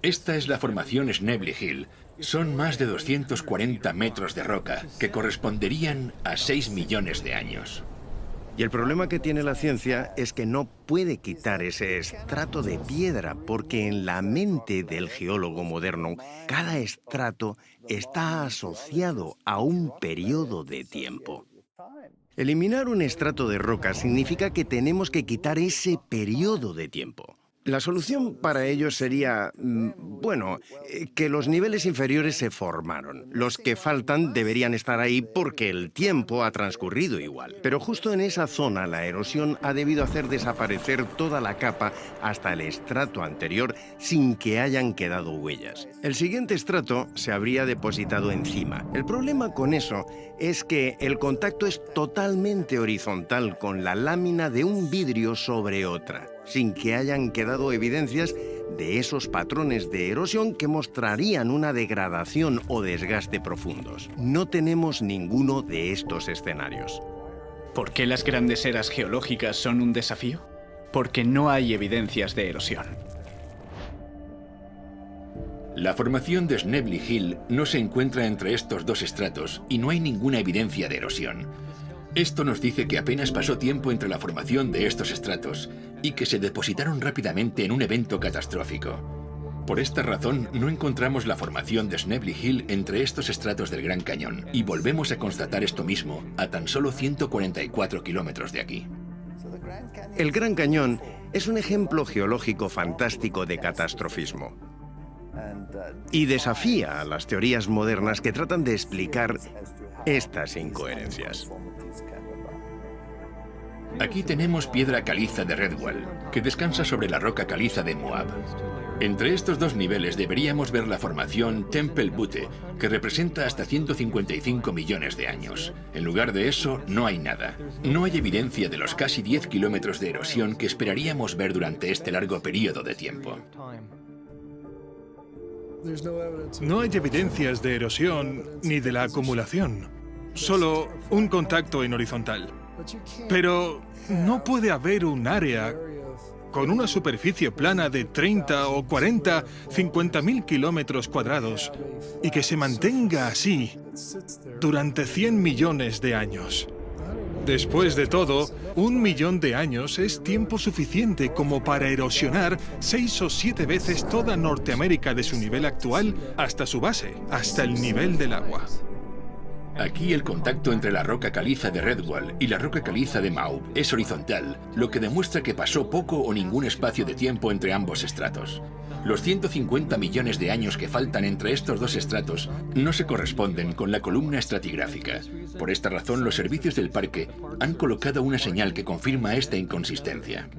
Esta es la formación Schnebly Hill. Son más de 240 metros de roca, que corresponderían a 6 millones de años. Y el problema que tiene la ciencia es que no puede quitar ese estrato de piedra, porque en la mente del geólogo moderno, cada estrato está asociado a un periodo de tiempo. Eliminar un estrato de roca significa que tenemos que quitar ese periodo de tiempo. La solución para ello sería, que los niveles inferiores se formaron. Los que faltan deberían estar ahí porque el tiempo ha transcurrido igual. Pero justo en esa zona la erosión ha debido hacer desaparecer toda la capa hasta el estrato anterior sin que hayan quedado huellas. El siguiente estrato se habría depositado encima. El problema con eso es que el contacto es totalmente horizontal con la lámina de un vidrio sobre otra, sin que hayan quedado evidencias de esos patrones de erosión que mostrarían una degradación o desgaste profundos. No tenemos ninguno de estos escenarios. ¿Por qué las grandes eras geológicas son un desafío? Porque no hay evidencias de erosión. La formación de Snebly Hill no se encuentra entre estos dos estratos y no hay ninguna evidencia de erosión. Esto nos dice que apenas pasó tiempo entre la formación de estos estratos y que se depositaron rápidamente en un evento catastrófico. Por esta razón, no encontramos la formación de Snebly Hill entre estos estratos del Gran Cañón, y volvemos a constatar esto mismo a tan solo 144 kilómetros de aquí. El Gran Cañón es un ejemplo geológico fantástico de catastrofismo y desafía a las teorías modernas que tratan de explicar estas incoherencias. Aquí tenemos piedra caliza de Redwall, que descansa sobre la roca caliza de Moab. Entre estos dos niveles deberíamos ver la formación Temple Butte, que representa hasta 155 millones de años. En lugar de eso, no hay nada. No hay evidencia de los casi 10 kilómetros de erosión que esperaríamos ver durante este largo periodo de tiempo. No hay evidencias de erosión ni de la acumulación, solo un contacto en horizontal. Pero no puede haber un área con una superficie plana de 30 o 40, 50.000 kilómetros cuadrados y que se mantenga así durante 100 millones de años. Después de todo, 1 millón de años es tiempo suficiente como para erosionar 6 o 7 veces toda Norteamérica de su nivel actual hasta su base, hasta el nivel del agua. Aquí el contacto entre la roca caliza de Redwall y la roca caliza de Moab es horizontal, lo que demuestra que pasó poco o ningún espacio de tiempo entre ambos estratos. Los 150 millones de años que faltan entre estos dos estratos no se corresponden con la columna estratigráfica. Por esta razón, los servicios del parque han colocado una señal que confirma esta inconsistencia.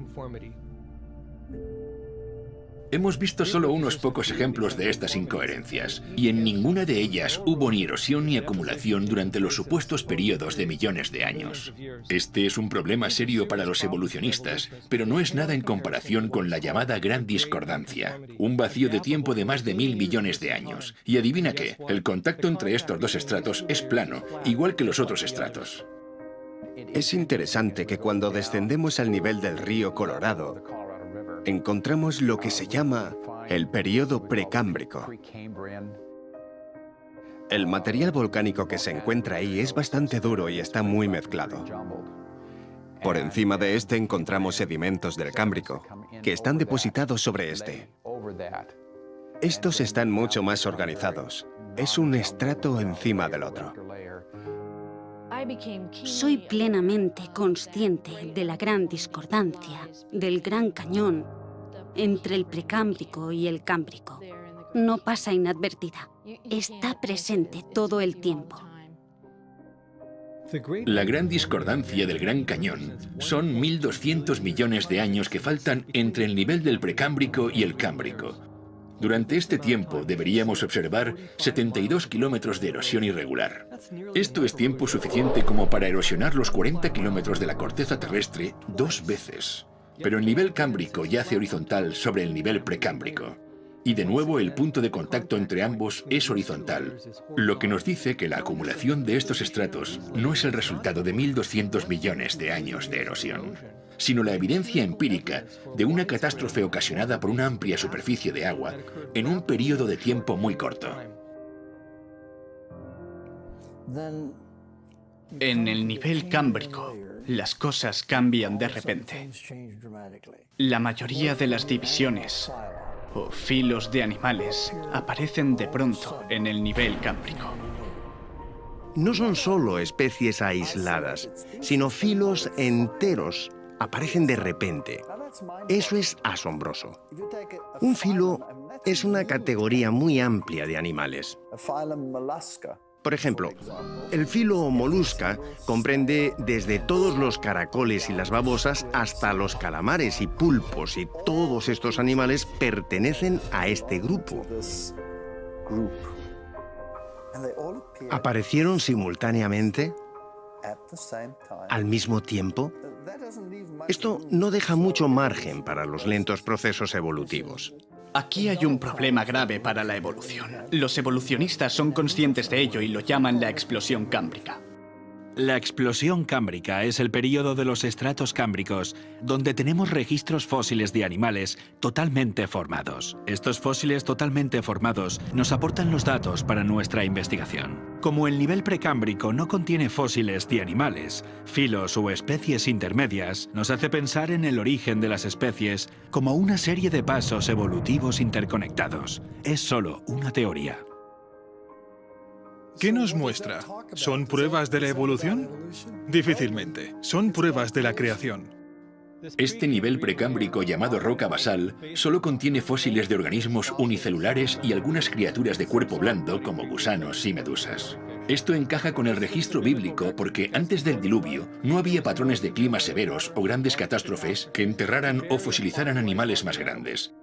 Hemos visto solo unos pocos ejemplos de estas incoherencias, y en ninguna de ellas hubo ni erosión ni acumulación durante los supuestos periodos de millones de años. Este es un problema serio para los evolucionistas, pero no es nada en comparación con la llamada Gran Discordancia, un vacío de tiempo de más de 1000 millones de años. Y adivina qué, el contacto entre estos dos estratos es plano, igual que los otros estratos. Es interesante que cuando descendemos al nivel del río Colorado, encontramos lo que se llama el período precámbrico. El material volcánico que se encuentra ahí es bastante duro y está muy mezclado. Por encima de este encontramos sedimentos del Cámbrico, que están depositados sobre este. Estos están mucho más organizados. Es un estrato encima del otro. Soy plenamente consciente de la gran discordancia, del Gran Cañón, entre el Precámbrico y el Cámbrico. No pasa inadvertida. Está presente todo el tiempo. La Gran Discordancia del Gran Cañón son 1200 millones de años que faltan entre el nivel del Precámbrico y el Cámbrico. Durante este tiempo deberíamos observar 72 kilómetros de erosión irregular. Esto es tiempo suficiente como para erosionar los 40 kilómetros de la corteza terrestre 2 veces. Pero el nivel cámbrico yace horizontal sobre el nivel precámbrico. Y de nuevo el punto de contacto entre ambos es horizontal, lo que nos dice que la acumulación de estos estratos no es el resultado de 1200 millones de años de erosión, sino la evidencia empírica de una catástrofe ocasionada por una amplia superficie de agua en un periodo de tiempo muy corto. En el nivel cámbrico, las cosas cambian de repente. La mayoría de las divisiones o filos de animales aparecen de pronto en el nivel cámbrico. No son solo especies aisladas, sino filos enteros aparecen de repente. Eso es asombroso. Un filo es una categoría muy amplia de animales. Por ejemplo, el filo molusca comprende desde todos los caracoles y las babosas hasta los calamares y pulpos, y todos estos animales pertenecen a este grupo. ¿Aparecieron simultáneamente? ¿Al mismo tiempo? Esto no deja mucho margen para los lentos procesos evolutivos. Aquí hay un problema grave para la evolución. Los evolucionistas son conscientes de ello y lo llaman la explosión cámbrica. La explosión cámbrica es el período de los estratos cámbricos, donde tenemos registros fósiles de animales totalmente formados. Estos fósiles totalmente formados nos aportan los datos para nuestra investigación. Como el nivel precámbrico no contiene fósiles de animales, filos o especies intermedias, nos hace pensar en el origen de las especies como una serie de pasos evolutivos interconectados. Es solo una teoría. ¿Qué nos muestra? ¿Son pruebas de la evolución? Difícilmente. Son pruebas de la creación. Este nivel precámbrico llamado roca basal solo contiene fósiles de organismos unicelulares y algunas criaturas de cuerpo blando como gusanos y medusas. Esto encaja con el registro bíblico porque antes del diluvio no había patrones de clima severos o grandes catástrofes que enterraran o fosilizaran animales más grandes.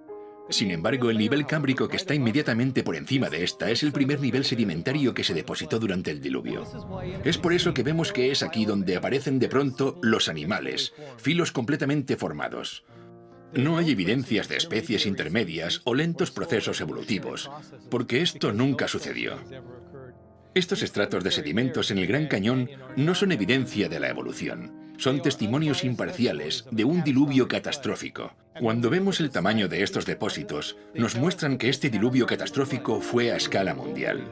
Sin embargo, el nivel cámbrico que está inmediatamente por encima de esta es el primer nivel sedimentario que se depositó durante el diluvio. Es por eso que vemos que es aquí donde aparecen de pronto los animales, filos completamente formados. No hay evidencias de especies intermedias o lentos procesos evolutivos, porque esto nunca sucedió. Estos estratos de sedimentos en el Gran Cañón no son evidencia de la evolución. Son testimonios imparciales de un diluvio catastrófico. Cuando vemos el tamaño de estos depósitos, nos muestran que este diluvio catastrófico fue a escala mundial.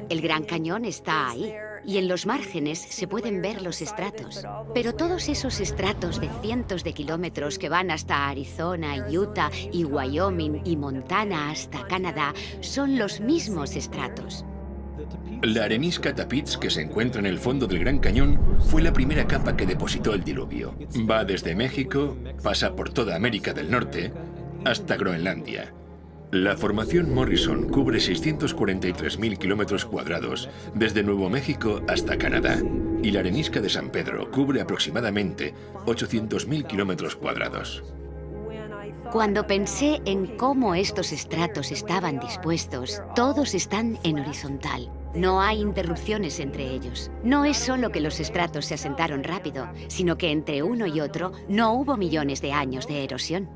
El Gran Cañón está ahí, y en los márgenes se pueden ver los estratos. Pero todos esos estratos de cientos de kilómetros que van hasta Arizona, Utah y Wyoming y Montana hasta Canadá son los mismos estratos. La arenisca Tapiz, que se encuentra en el fondo del Gran Cañón, fue la primera capa que depositó el diluvio. Va desde México, pasa por toda América del Norte, hasta Groenlandia. La formación Morrison cubre 643.000 kilómetros cuadrados, desde Nuevo México hasta Canadá, y la arenisca de San Pedro cubre aproximadamente 800.000 kilómetros cuadrados. Cuando pensé en cómo estos estratos estaban dispuestos, todos están en horizontal. No hay interrupciones entre ellos. No es solo que los estratos se asentaron rápido, sino que entre uno y otro no hubo millones de años de erosión.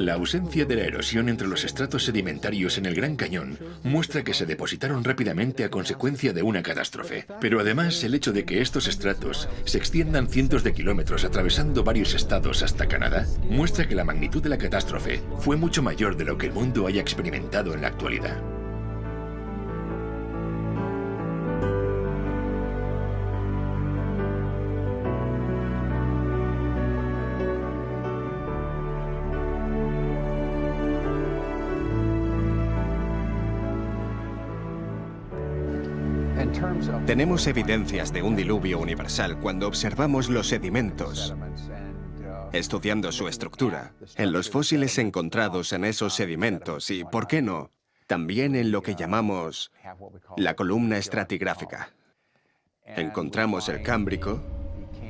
La ausencia de la erosión entre los estratos sedimentarios en el Gran Cañón muestra que se depositaron rápidamente a consecuencia de una catástrofe. Pero además, el hecho de que estos estratos se extiendan cientos de kilómetros atravesando varios estados hasta Canadá muestra que la magnitud de la catástrofe fue mucho mayor de lo que el mundo haya experimentado en la actualidad. Tenemos evidencias de un diluvio universal cuando observamos los sedimentos, estudiando su estructura, en los fósiles encontrados en esos sedimentos y, ¿por qué no?, también en lo que llamamos la columna estratigráfica. Encontramos el Cámbrico,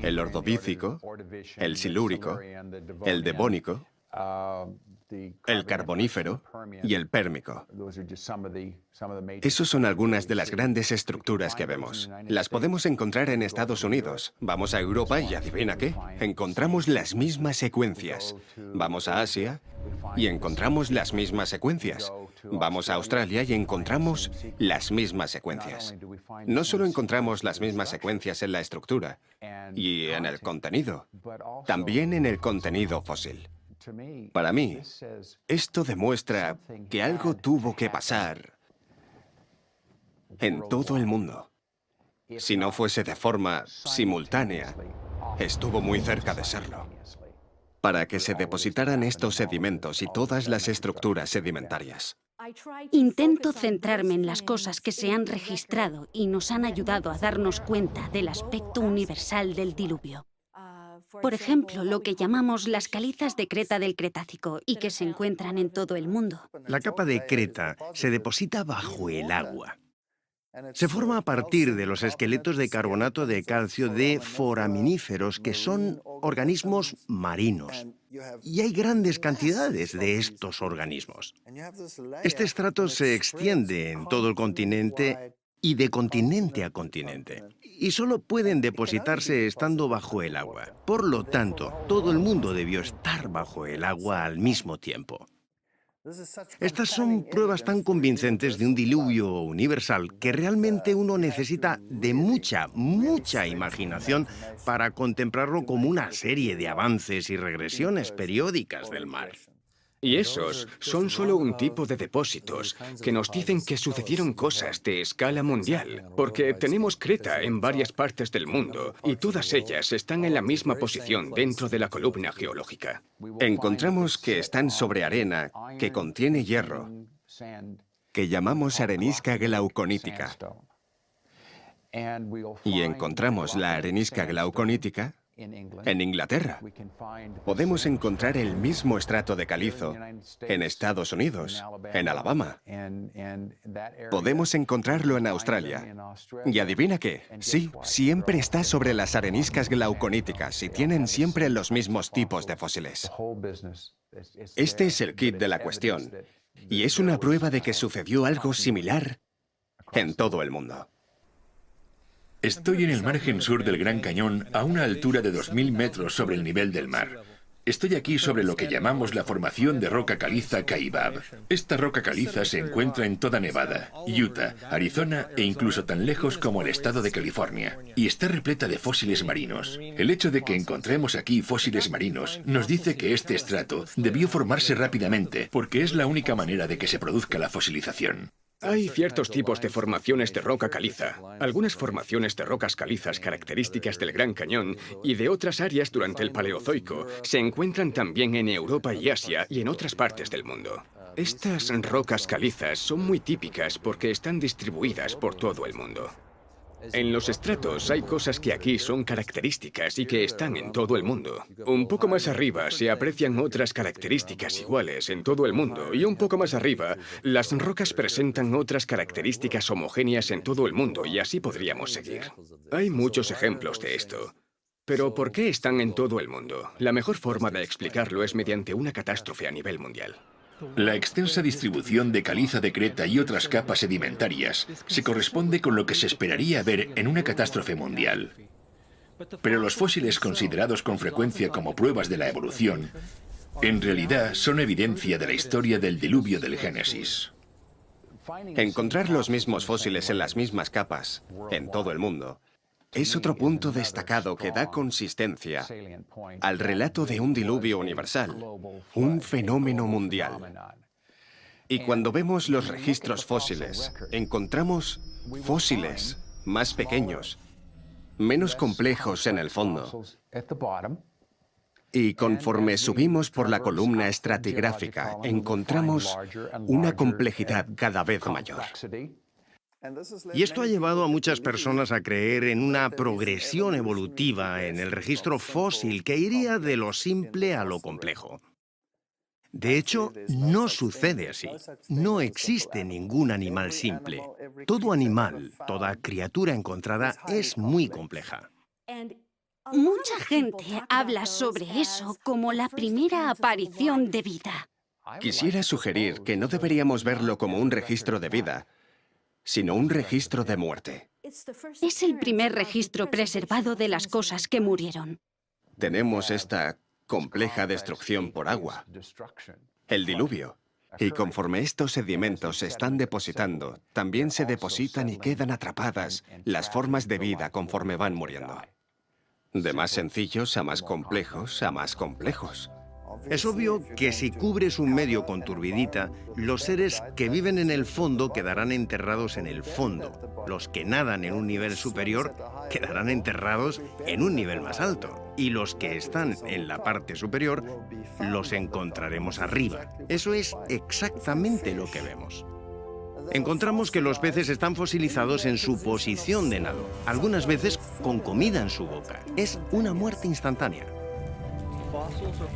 el Ordovícico, el Silúrico, el Devónico, el Carbonífero y el Pérmico. Esas son algunas de las grandes estructuras que vemos. Las podemos encontrar en Estados Unidos. Vamos a Europa y adivina qué, encontramos las mismas secuencias. Vamos a Asia y encontramos las mismas secuencias. Vamos a Australia y encontramos las mismas secuencias. No solo encontramos las mismas secuencias en la estructura y en el contenido, también en el contenido fósil. Para mí, esto demuestra que algo tuvo que pasar en todo el mundo. Si no fuese de forma simultánea, estuvo muy cerca de serlo, para que se depositaran estos sedimentos y todas las estructuras sedimentarias. Intento centrarme en las cosas que se han registrado y nos han ayudado a darnos cuenta del aspecto universal del diluvio. Por ejemplo, lo que llamamos las calizas de Creta del Cretácico y que se encuentran en todo el mundo. La capa de Creta se deposita bajo el agua. Se forma a partir de los esqueletos de carbonato de calcio de foraminíferos, que son organismos marinos. Y hay grandes cantidades de estos organismos. Este estrato se extiende en todo el continente y de continente a continente. Y solo pueden depositarse estando bajo el agua. Por lo tanto, todo el mundo debió estar bajo el agua al mismo tiempo. Estas son pruebas tan convincentes de un diluvio universal que realmente uno necesita de mucha imaginación para contemplarlo como una serie de avances y regresiones periódicas del mar. Y esos son solo un tipo de depósitos que nos dicen que sucedieron cosas de escala mundial, porque tenemos Creta en varias partes del mundo y todas ellas están en la misma posición dentro de la columna geológica. Encontramos que están sobre arena que contiene hierro, que llamamos arenisca glauconítica. Y encontramos la arenisca glauconítica en Inglaterra. Podemos encontrar el mismo estrato de calizo en Estados Unidos, en Alabama. Podemos encontrarlo en Australia. Y adivina qué, sí, siempre está sobre las areniscas glauconíticas y tienen siempre los mismos tipos de fósiles. Este es el kit de la cuestión, y es una prueba de que sucedió algo similar en todo el mundo. Estoy en el margen sur del Gran Cañón a una altura de 2.000 metros sobre el nivel del mar. Estoy aquí sobre lo que llamamos la formación de roca caliza Kaibab. Esta roca caliza se encuentra en toda Nevada, Utah, Arizona e incluso tan lejos como el estado de California. Y está repleta de fósiles marinos. El hecho de que encontremos aquí fósiles marinos nos dice que este estrato debió formarse rápidamente porque es la única manera de que se produzca la fosilización. Hay ciertos tipos de formaciones de roca caliza. Algunas formaciones de rocas calizas características del Gran Cañón y de otras áreas durante el Paleozoico se encuentran también en Europa y Asia y en otras partes del mundo. Estas rocas calizas son muy típicas porque están distribuidas por todo el mundo. En los estratos hay cosas que aquí son características y que están en todo el mundo. Un poco más arriba se aprecian otras características iguales en todo el mundo y un poco más arriba las rocas presentan otras características homogéneas en todo el mundo y así podríamos seguir. Hay muchos ejemplos de esto. Pero ¿por qué están en todo el mundo? La mejor forma de explicarlo es mediante una catástrofe a nivel mundial. La extensa distribución de caliza de Creta y otras capas sedimentarias se corresponde con lo que se esperaría ver en una catástrofe mundial. Pero los fósiles considerados con frecuencia como pruebas de la evolución, en realidad son evidencia de la historia del diluvio del Génesis. Encontrar los mismos fósiles en las mismas capas, en todo el mundo, es otro punto destacado que da consistencia al relato de un diluvio universal, un fenómeno mundial. Y cuando vemos los registros fósiles, encontramos fósiles más pequeños, menos complejos en el fondo. Y conforme subimos por la columna estratigráfica, encontramos una complejidad cada vez mayor. Y esto ha llevado a muchas personas a creer en una progresión evolutiva en el registro fósil que iría de lo simple a lo complejo. De hecho, no sucede así. No existe ningún animal simple. Todo animal, toda criatura encontrada es muy compleja. Mucha gente habla sobre eso como la primera aparición de vida. Quisiera sugerir que no deberíamos verlo como un registro de vida, sino un registro de muerte. Es el primer registro preservado de las cosas que murieron. Tenemos esta compleja destrucción por agua, el diluvio. Y conforme estos sedimentos se están depositando, también se depositan y quedan atrapadas las formas de vida conforme van muriendo. De más sencillos a más complejos a más complejos. Es obvio que si cubres un medio con turbidita, los seres que viven en el fondo quedarán enterrados en el fondo. Los que nadan en un nivel superior quedarán enterrados en un nivel más alto. y los que están en la parte superior los encontraremos arriba. Eso es exactamente lo que vemos. Encontramos que los peces están fosilizados en su posición de nado, algunas veces con comida en su boca. Es una muerte instantánea.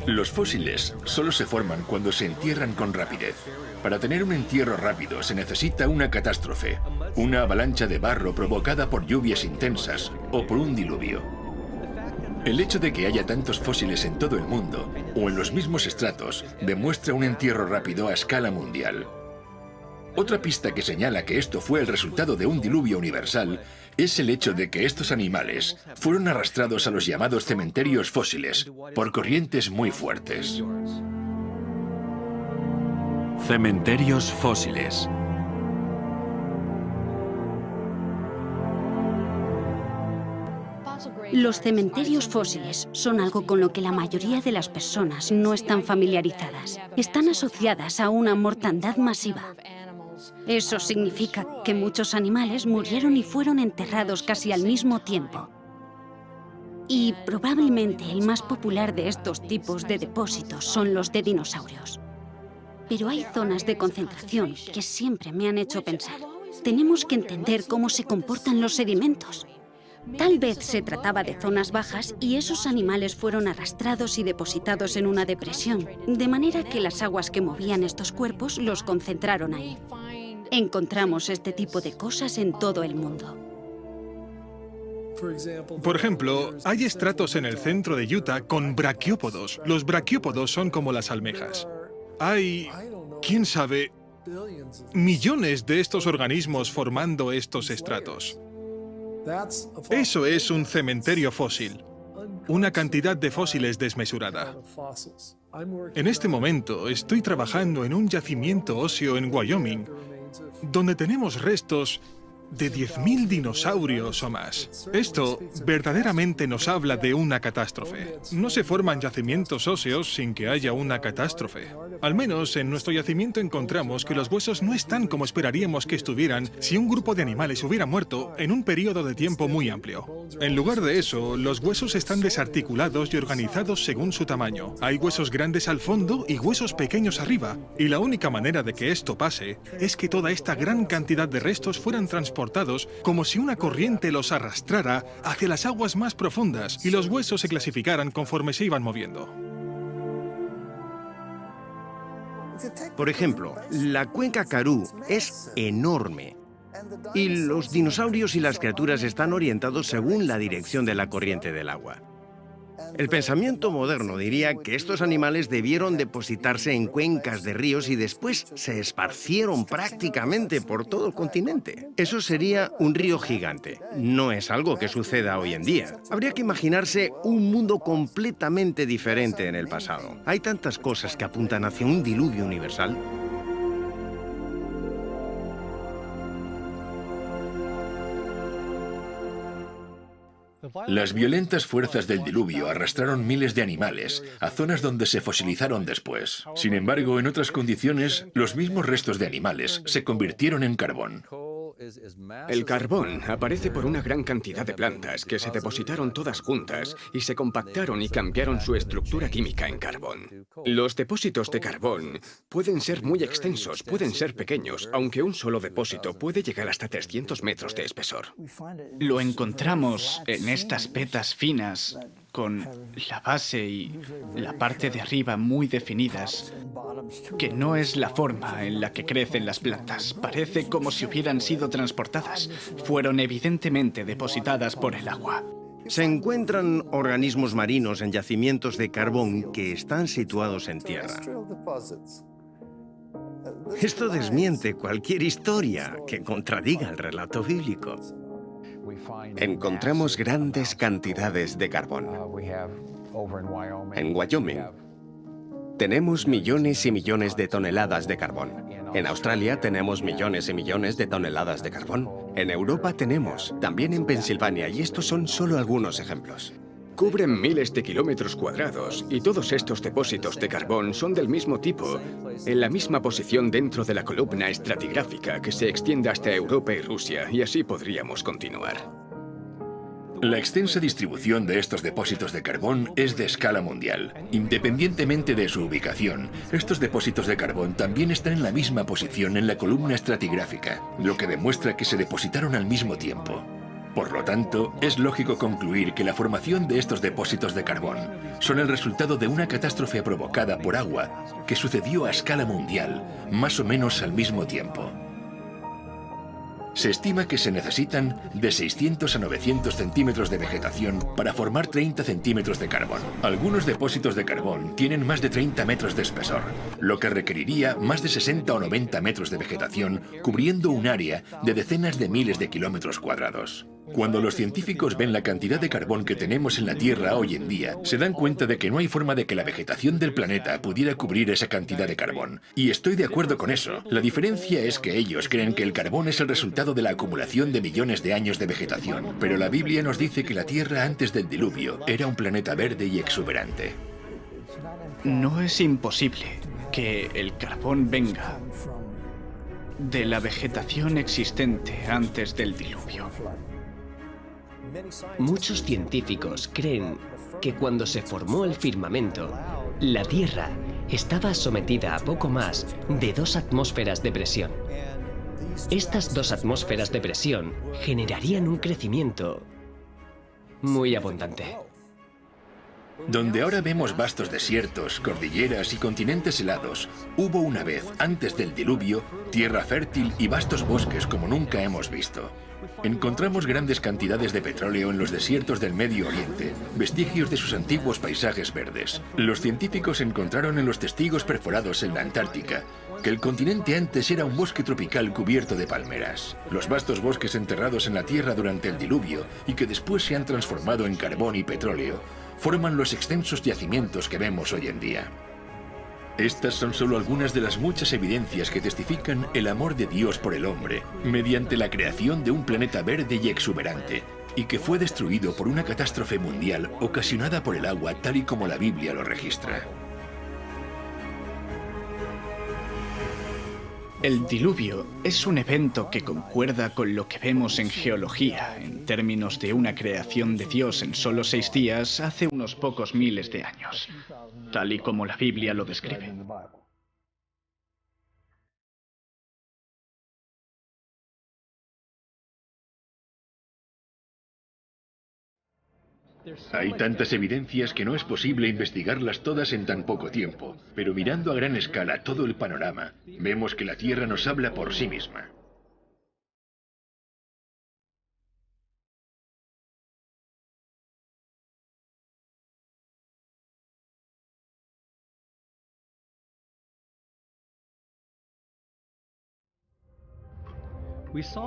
Los fósiles solo se forman cuando se entierran con rapidez. Para tener un entierro rápido se necesita una catástrofe, una avalancha de barro provocada por lluvias intensas o por un diluvio. El hecho de que haya tantos fósiles en todo el mundo o en los mismos estratos demuestra un entierro rápido a escala mundial. Otra pista que señala que esto fue el resultado de un diluvio universal es el hecho de que estos animales fueron arrastrados a los llamados cementerios fósiles por corrientes muy fuertes. Cementerios fósiles. Los cementerios fósiles son algo con lo que la mayoría de las personas no están familiarizadas. Están asociadas a una mortandad masiva. Eso significa que muchos animales murieron y fueron enterrados casi al mismo tiempo. Y probablemente el más popular de estos tipos de depósitos son los de dinosaurios. Pero hay zonas de concentración que siempre me han hecho pensar. Tenemos que entender cómo se comportan los sedimentos. Tal vez se trataba de zonas bajas y esos animales fueron arrastrados y depositados en una depresión, de manera que las aguas que movían estos cuerpos los concentraron ahí. Encontramos este tipo de cosas en todo el mundo. Por ejemplo, hay estratos en el centro de Utah con braquiópodos. Los braquiópodos son como las almejas. Hay, quién sabe, millones de estos organismos formando estos estratos. Eso es un cementerio fósil, una cantidad de fósiles desmesurada. En este momento estoy trabajando en un yacimiento óseo en Wyoming, donde tenemos restos de 10.000 dinosaurios o más. Esto verdaderamente nos habla de una catástrofe. No se forman yacimientos óseos sin que haya una catástrofe. Al menos en nuestro yacimiento encontramos que los huesos no están como esperaríamos que estuvieran si un grupo de animales hubiera muerto en un periodo de tiempo muy amplio. En lugar de eso, los huesos están desarticulados y organizados según su tamaño. Hay huesos grandes al fondo y huesos pequeños arriba. Y la única manera de que esto pase es que toda esta gran cantidad de restos fueran transportados como si una corriente los arrastrara hacia las aguas más profundas y los huesos se clasificaran conforme se iban moviendo. Por ejemplo, la cuenca Karoo es enorme y los dinosaurios y las criaturas están orientados según la dirección de la corriente del agua. El pensamiento moderno diría que estos animales debieron depositarse en cuencas de ríos y después se esparcieron prácticamente por todo el continente. Eso sería un río gigante. No es algo que suceda hoy en día. Habría que imaginarse un mundo completamente diferente en el pasado. Hay tantas cosas que apuntan hacia un diluvio universal. Las violentas fuerzas del diluvio arrastraron miles de animales a zonas donde se fosilizaron después. Sin embargo, en otras condiciones, los mismos restos de animales se convirtieron en carbón. El carbón aparece por una gran cantidad de plantas que se depositaron todas juntas y se compactaron y cambiaron su estructura química en carbón. Los depósitos de carbón pueden ser muy extensos, pueden ser pequeños, aunque un solo depósito puede llegar hasta 300 metros de espesor. Lo encontramos en estas vetas finas, con la base y la parte de arriba muy definidas, que no es la forma en la que crecen las plantas. Parece como si hubieran sido transportadas. Fueron evidentemente depositadas por el agua. Se encuentran organismos marinos en yacimientos de carbón que están situados en tierra. Esto desmiente cualquier historia que contradiga el relato bíblico. Encontramos grandes cantidades de carbón. En Wyoming tenemos millones y millones de toneladas de carbón. En Australia tenemos millones y millones de toneladas de carbón. En Europa tenemos, también en Pensilvania, y estos son solo algunos ejemplos. Cubren miles de kilómetros cuadrados y todos estos depósitos de carbón son del mismo tipo, en la misma posición dentro de la columna estratigráfica que se extiende hasta Europa y Rusia, y así podríamos continuar. La extensa distribución de estos depósitos de carbón es de escala mundial. Independientemente de su ubicación, estos depósitos de carbón también están en la misma posición en la columna estratigráfica, lo que demuestra que se depositaron al mismo tiempo. Por lo tanto, es lógico concluir que la formación de estos depósitos de carbón son el resultado de una catástrofe provocada por agua que sucedió a escala mundial, más o menos al mismo tiempo. Se estima que se necesitan de 600 a 900 centímetros de vegetación para formar 30 centímetros de carbón. Algunos depósitos de carbón tienen más de 30 metros de espesor, lo que requeriría más de 60 o 90 metros de vegetación cubriendo un área de decenas de miles de kilómetros cuadrados. Cuando los científicos ven la cantidad de carbón que tenemos en la Tierra hoy en día, se dan cuenta de que no hay forma de que la vegetación del planeta pudiera cubrir esa cantidad de carbón. Y estoy de acuerdo con eso. La diferencia es que ellos creen que el carbón es el resultado de la acumulación de millones de años de vegetación. Pero la Biblia nos dice que la Tierra antes del diluvio era un planeta verde y exuberante. No es imposible que el carbón venga de la vegetación existente antes del diluvio. Muchos científicos creen que cuando se formó el firmamento, la Tierra estaba sometida a poco más de 2 atmósferas de presión. Estas 2 atmósferas de presión generarían un crecimiento muy abundante. Donde ahora vemos vastos desiertos, cordilleras y continentes helados, hubo una vez, antes del diluvio, tierra fértil y vastos bosques como nunca hemos visto. Encontramos grandes cantidades de petróleo en los desiertos del Medio Oriente, vestigios de sus antiguos paisajes verdes. Los científicos encontraron en los testigos perforados en la Antártica que el continente antes era un bosque tropical cubierto de palmeras. Los vastos bosques enterrados en la Tierra durante el diluvio y que después se han transformado en carbón y petróleo, forman los extensos yacimientos que vemos hoy en día. Estas son solo algunas de las muchas evidencias que testifican el amor de Dios por el hombre, mediante la creación de un planeta verde y exuberante, y que fue destruido por una catástrofe mundial ocasionada por el agua tal y como la Biblia lo registra. El diluvio es un evento que concuerda con lo que vemos en geología, en términos de una creación de Dios en solo 6 días hace unos pocos miles de años, tal y como la Biblia lo describe. Hay tantas evidencias que no es posible investigarlas todas en tan poco tiempo, pero mirando a gran escala todo el panorama, vemos que la Tierra nos habla por sí misma.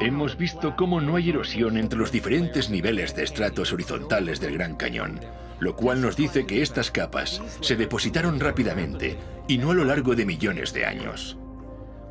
Hemos visto cómo no hay erosión entre los diferentes niveles de estratos horizontales del Gran Cañón, lo cual nos dice que estas capas se depositaron rápidamente y no a lo largo de millones de años.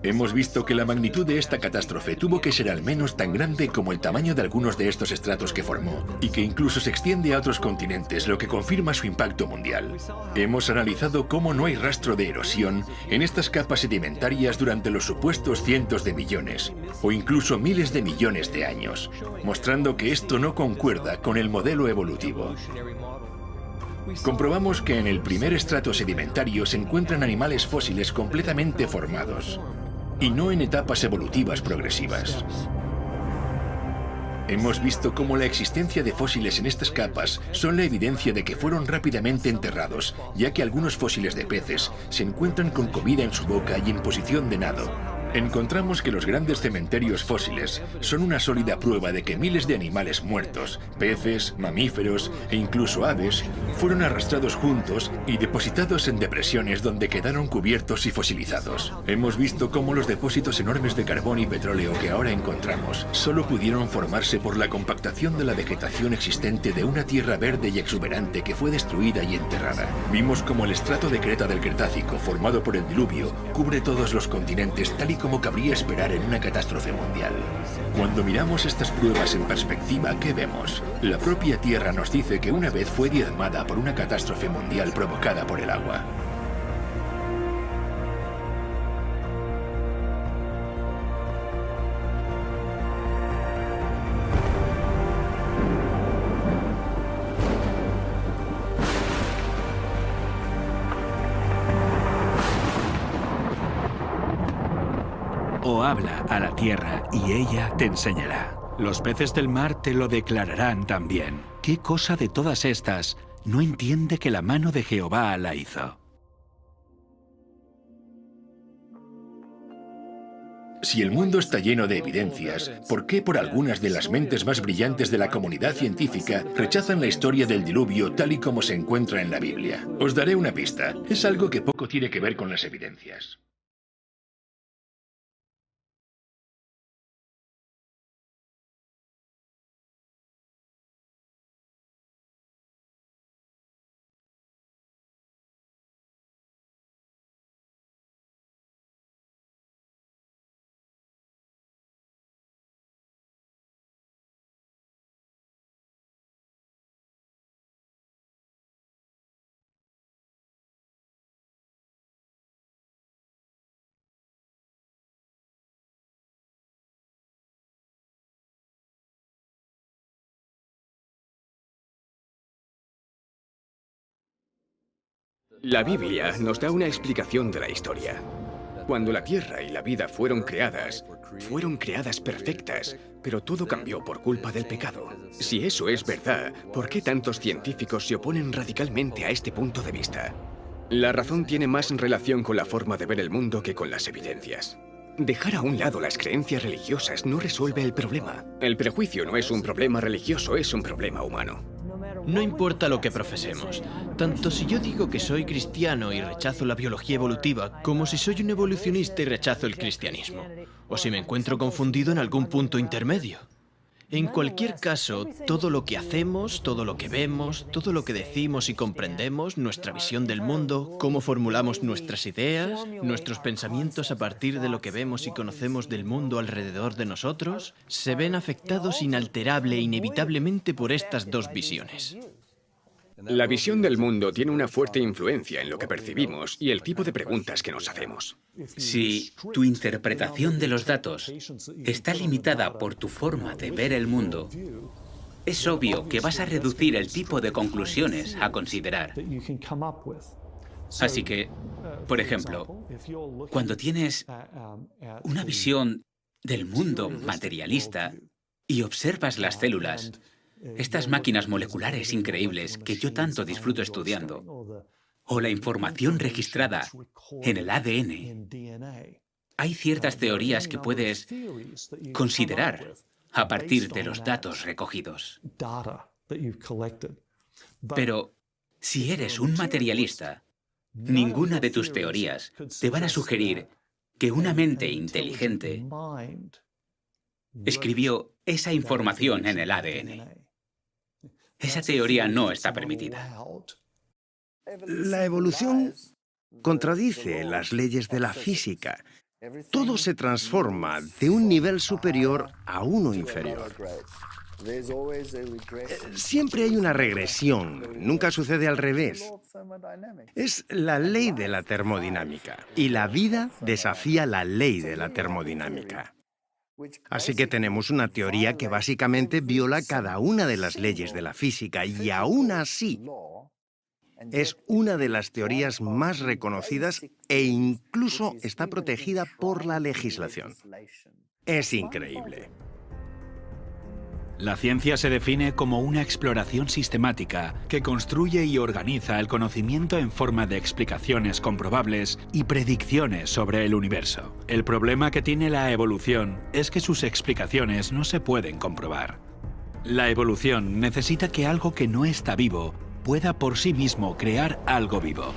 Hemos visto que la magnitud de esta catástrofe tuvo que ser al menos tan grande como el tamaño de algunos de estos estratos que formó, y que incluso se extiende a otros continentes, lo que confirma su impacto mundial. Hemos analizado cómo no hay rastro de erosión en estas capas sedimentarias durante los supuestos cientos de millones, o incluso miles de millones de años, mostrando que esto no concuerda con el modelo evolutivo. Comprobamos que en el primer estrato sedimentario se encuentran animales fósiles completamente formados, y no en etapas evolutivas progresivas. Hemos visto cómo la existencia de fósiles en estas capas son la evidencia de que fueron rápidamente enterrados, ya que algunos fósiles de peces se encuentran con comida en su boca y en posición de nado. Encontramos que los grandes cementerios fósiles son una sólida prueba de que miles de animales muertos, peces, mamíferos e incluso aves, fueron arrastrados juntos y depositados en depresiones donde quedaron cubiertos y fosilizados. Hemos visto cómo los depósitos enormes de carbón y petróleo que ahora encontramos solo pudieron formarse por la compactación de la vegetación existente de una tierra verde y exuberante que fue destruida y enterrada. Vimos cómo el estrato de creta del Cretácico, formado por el diluvio, cubre todos los continentes tal y como cabría esperar en una catástrofe mundial. Cuando miramos estas pruebas en perspectiva, ¿qué vemos? La propia Tierra nos dice que una vez fue diezmada por una catástrofe mundial provocada por el agua. o habla a la tierra y ella te enseñará. Los peces del mar te lo declararán también. ¿Qué cosa de todas estas no entiende que la mano de Jehová la hizo? Si el mundo está lleno de evidencias, ¿por qué por algunas de las mentes más brillantes de la comunidad científica rechazan la historia del diluvio tal y como se encuentra en la Biblia? Os daré una pista. Es algo que poco tiene que ver con las evidencias. La Biblia nos da una explicación de la historia. Cuando la Tierra y la vida fueron creadas perfectas, pero todo cambió por culpa del pecado. Si eso es verdad, ¿por qué tantos científicos se oponen radicalmente a este punto de vista? La razón tiene más relación con la forma de ver el mundo que con las evidencias. Dejar a un lado las creencias religiosas no resuelve el problema. El prejuicio no es un problema religioso, es un problema humano. No importa lo que profesemos, tanto si yo digo que soy cristiano y rechazo la biología evolutiva, como si soy un evolucionista y rechazo el cristianismo, o si me encuentro confundido en algún punto intermedio. En cualquier caso, todo lo que hacemos, todo lo que vemos, todo lo que decimos y comprendemos, nuestra visión del mundo, cómo formulamos nuestras ideas, nuestros pensamientos a partir de lo que vemos y conocemos del mundo alrededor de nosotros, se ven afectados inalterable e inevitablemente por estas dos visiones. La visión del mundo tiene una fuerte influencia en lo que percibimos y el tipo de preguntas que nos hacemos. Si tu interpretación de los datos está limitada por tu forma de ver el mundo, es obvio que vas a reducir el tipo de conclusiones a considerar. Así que, por ejemplo, cuando tienes una visión del mundo materialista y observas las células, estas máquinas moleculares increíbles que yo tanto disfruto estudiando, o la información registrada en el ADN, hay ciertas teorías que puedes considerar a partir de los datos recogidos. Pero si eres un materialista, ninguna de tus teorías te van a sugerir que una mente inteligente escribió esa información en el ADN. Esa teoría no está permitida. La evolución contradice las leyes de la física. Todo se transforma de un nivel superior a uno inferior. Siempre hay una regresión, nunca sucede al revés. Es la ley de la termodinámica, y la vida desafía la ley de la termodinámica. Así que tenemos una teoría que básicamente viola cada una de las leyes de la física y aún así es una de las teorías más reconocidas e incluso está protegida por la legislación. Es increíble. La ciencia se define como una exploración sistemática que construye y organiza el conocimiento en forma de explicaciones comprobables y predicciones sobre el universo. El problema que tiene la evolución es que sus explicaciones no se pueden comprobar. La evolución necesita que algo que no está vivo pueda por sí mismo crear algo vivo.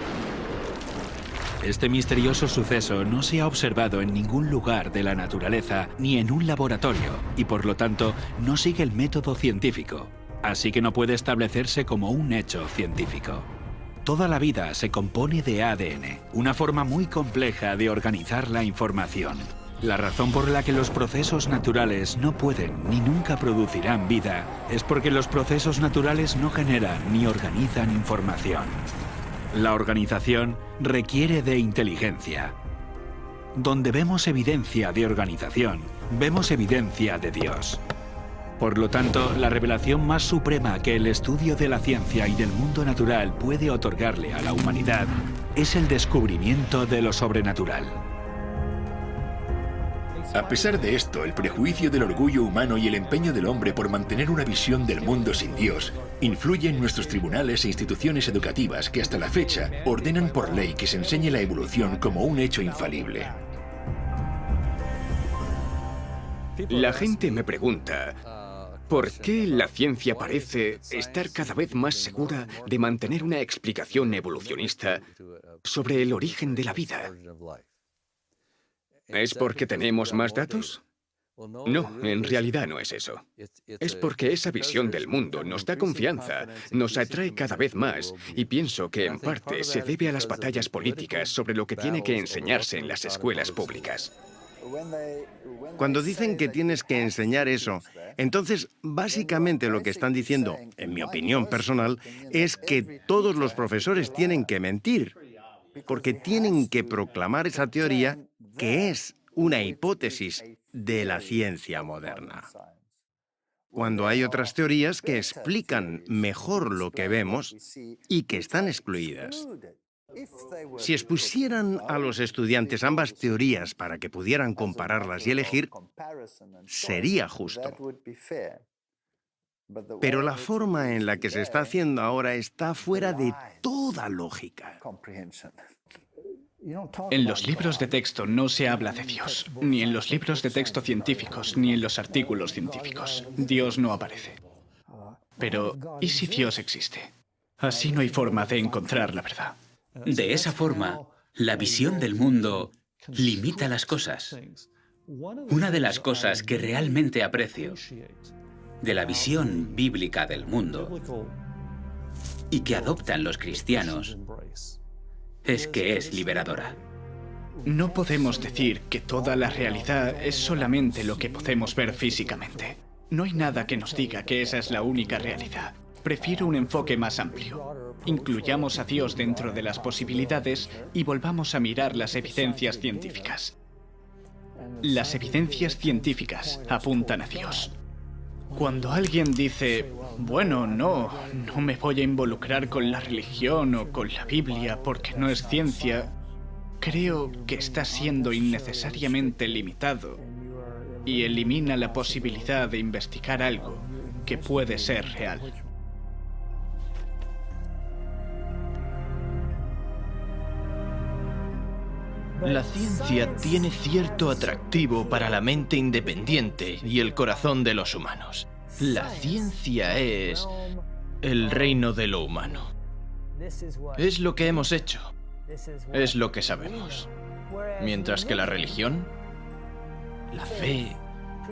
Este misterioso suceso no se ha observado en ningún lugar de la naturaleza ni en un laboratorio y por lo tanto no sigue el método científico, así que no puede establecerse como un hecho científico. Toda la vida se compone de ADN, una forma muy compleja de organizar la información. La razón por la que los procesos naturales no pueden ni nunca producirán vida es porque los procesos naturales no generan ni organizan información. La organización requiere de inteligencia. Donde vemos evidencia de organización, vemos evidencia de Dios. Por lo tanto, la revelación más suprema que el estudio de la ciencia y del mundo natural puede otorgarle a la humanidad es el descubrimiento de lo sobrenatural. A pesar de esto, el prejuicio del orgullo humano y el empeño del hombre por mantener una visión del mundo sin Dios influye en nuestros tribunales e instituciones educativas que hasta la fecha ordenan por ley que se enseñe la evolución como un hecho infalible. La gente me pregunta, ¿por qué la ciencia parece estar cada vez más segura de mantener una explicación evolucionista sobre el origen de la vida? ¿Es porque tenemos más datos? No, en realidad no es eso. Es porque esa visión del mundo nos da confianza, nos atrae cada vez más, y pienso que en parte se debe a las batallas políticas sobre lo que tiene que enseñarse en las escuelas públicas. Cuando dicen que tienes que enseñar eso, entonces básicamente lo que están diciendo, en mi opinión personal, es que todos los profesores tienen que mentir, porque tienen que proclamar esa teoría que es una hipótesis de la ciencia moderna. Cuando hay otras teorías que explican mejor lo que vemos y que están excluidas. Si expusieran a los estudiantes ambas teorías para que pudieran compararlas y elegir, sería justo. Pero la forma en la que se está haciendo ahora está fuera de toda lógica. En los libros de texto no se habla de Dios, ni en los libros de texto científicos, ni en los artículos científicos. Dios no aparece. Pero, ¿y si Dios existe? Así no hay forma de encontrar la verdad. De esa forma, la visión del mundo limita las cosas. Una de las cosas que realmente aprecio de la visión bíblica del mundo y que adoptan los cristianos es que es liberadora. No podemos decir que toda la realidad es solamente lo que podemos ver físicamente. No hay nada que nos diga que esa es la única realidad. Prefiero un enfoque más amplio. Incluyamos a Dios dentro de las posibilidades y volvamos a mirar las evidencias científicas. Las evidencias científicas apuntan a Dios. Cuando alguien dice, bueno, no me voy a involucrar con la religión o con la Biblia porque no es ciencia, creo que está siendo innecesariamente limitado y elimina la posibilidad de investigar algo que puede ser real. La ciencia tiene cierto atractivo para la mente independiente y el corazón de los humanos. La ciencia es el reino de lo humano. Es lo que hemos hecho. Es lo que sabemos. Mientras que la religión, la fe,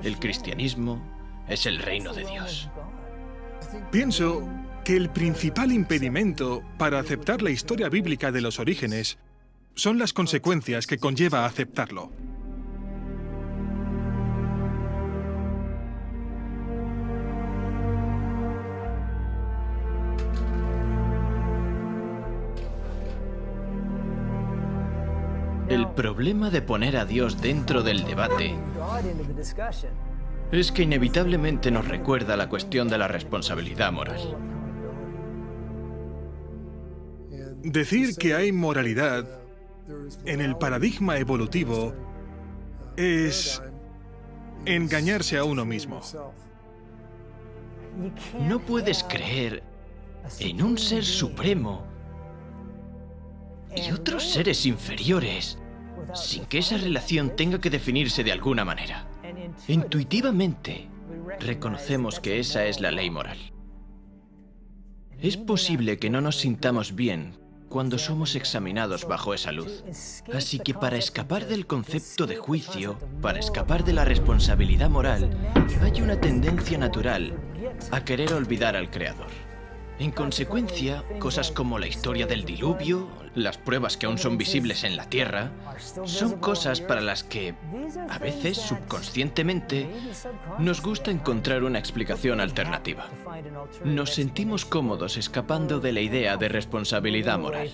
el cristianismo, es el reino de Dios. Pienso que el principal impedimento para aceptar la historia bíblica de los orígenes son las consecuencias que conlleva aceptarlo. El problema de poner a Dios dentro del debate es que inevitablemente nos recuerda la cuestión de la responsabilidad moral. Decir que hay moralidad en el paradigma evolutivo es engañarse a uno mismo. No puedes creer en un ser supremo y otros seres inferiores sin que esa relación tenga que definirse de alguna manera. Intuitivamente, reconocemos que esa es la ley moral. Es posible que no nos sintamos bien cuando somos examinados bajo esa luz. Así que para escapar del concepto de juicio, para escapar de la responsabilidad moral, hay una tendencia natural a querer olvidar al Creador. En consecuencia, cosas como la historia del diluvio, las pruebas que aún son visibles en la Tierra, son cosas para las que, a veces subconscientemente, nos gusta encontrar una explicación alternativa. Nos sentimos cómodos escapando de la idea de responsabilidad moral.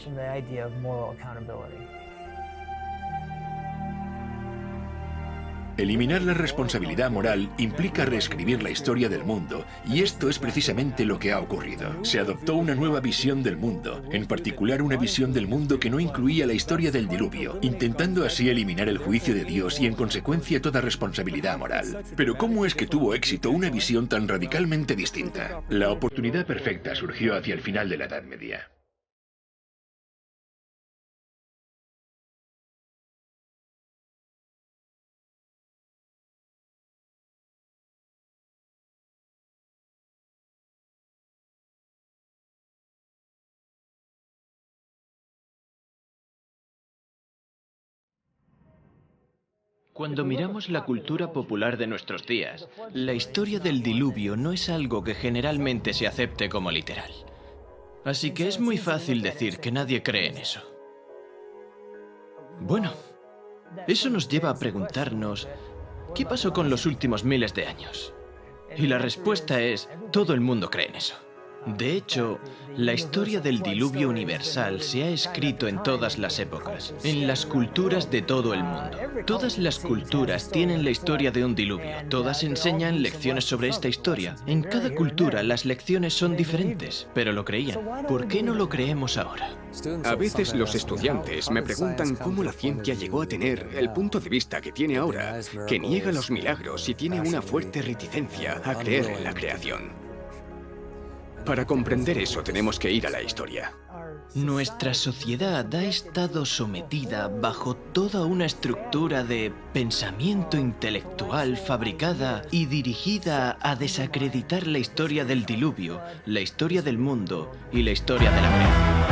Eliminar la responsabilidad moral implica reescribir la historia del mundo, y esto es precisamente lo que ha ocurrido. Se adoptó una nueva visión del mundo, en particular una visión del mundo que no incluía la historia del diluvio, intentando así eliminar el juicio de Dios y en consecuencia toda responsabilidad moral. Pero ¿cómo es que tuvo éxito una visión tan radicalmente distinta? La oportunidad perfecta surgió hacia el final de la Edad Media. Cuando miramos la cultura popular de nuestros días, la historia del diluvio no es algo que generalmente se acepte como literal. Así que es muy fácil decir que nadie cree en eso. Bueno, eso nos lleva a preguntarnos, ¿qué pasó con los últimos miles de años? Y la respuesta es, todo el mundo cree en eso. De hecho, la historia del diluvio universal se ha escrito en todas las épocas, en las culturas de todo el mundo. Todas las culturas tienen la historia de un diluvio. Todas enseñan lecciones sobre esta historia. En cada cultura las lecciones son diferentes, pero lo creían. ¿Por qué no lo creemos ahora? A veces los estudiantes me preguntan cómo la ciencia llegó a tener el punto de vista que tiene ahora, que niega los milagros y tiene una fuerte reticencia a creer en la creación. Para comprender eso tenemos que ir a la historia. Nuestra sociedad ha estado sometida bajo toda una estructura de pensamiento intelectual fabricada y dirigida a desacreditar la historia del diluvio, la historia del mundo y la historia de la creación.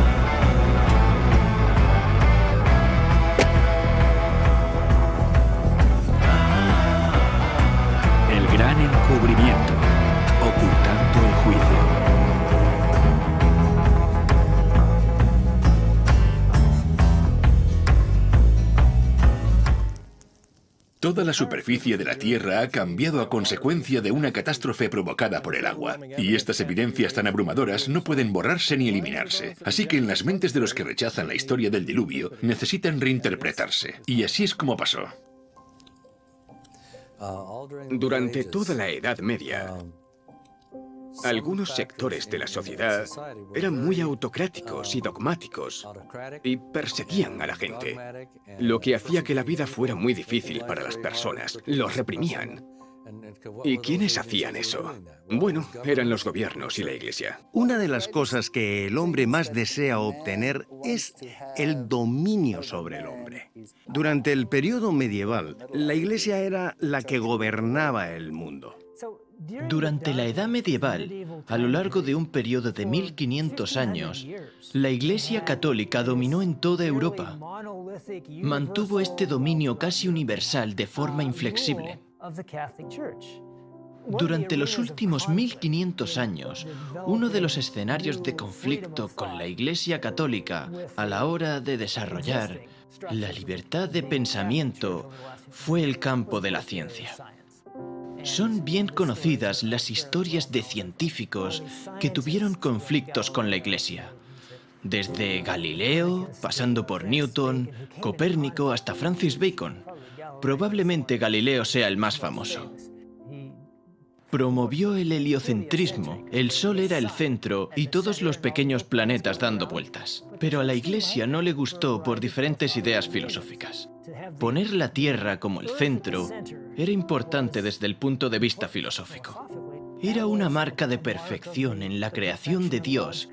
El gran encubrimiento, ocultando el juicio. Toda la superficie de la Tierra ha cambiado a consecuencia de una catástrofe provocada por el agua. Y estas evidencias tan abrumadoras no pueden borrarse ni eliminarse. Así que en las mentes de los que rechazan la historia del diluvio, necesitan reinterpretarse. Y así es como pasó. Durante toda la Edad Media, algunos sectores de la sociedad eran muy autocráticos y dogmáticos y perseguían a la gente, lo que hacía que la vida fuera muy difícil para las personas. Los reprimían. ¿Y quiénes hacían eso? Bueno, eran los gobiernos y la Iglesia. Una de las cosas que el hombre más desea obtener es el dominio sobre el hombre. Durante el periodo medieval, la Iglesia era la que gobernaba el mundo. Durante la Edad Medieval, a lo largo de un periodo de 1500 años, la Iglesia Católica dominó en toda Europa. Mantuvo este dominio casi universal de forma inflexible. Durante los últimos 1500 años, uno de los escenarios de conflicto con la Iglesia Católica a la hora de desarrollar la libertad de pensamiento fue el campo de la ciencia. Son bien conocidas las historias de científicos que tuvieron conflictos con la Iglesia. Desde Galileo, pasando por Newton, Copérnico hasta Francis Bacon. Probablemente Galileo sea el más famoso. Promovió el heliocentrismo. El Sol era el centro y todos los pequeños planetas dando vueltas. Pero a la Iglesia no le gustó por diferentes ideas filosóficas. Poner la Tierra como el centro era importante desde el punto de vista filosófico. Era una marca de perfección en la creación de Dios,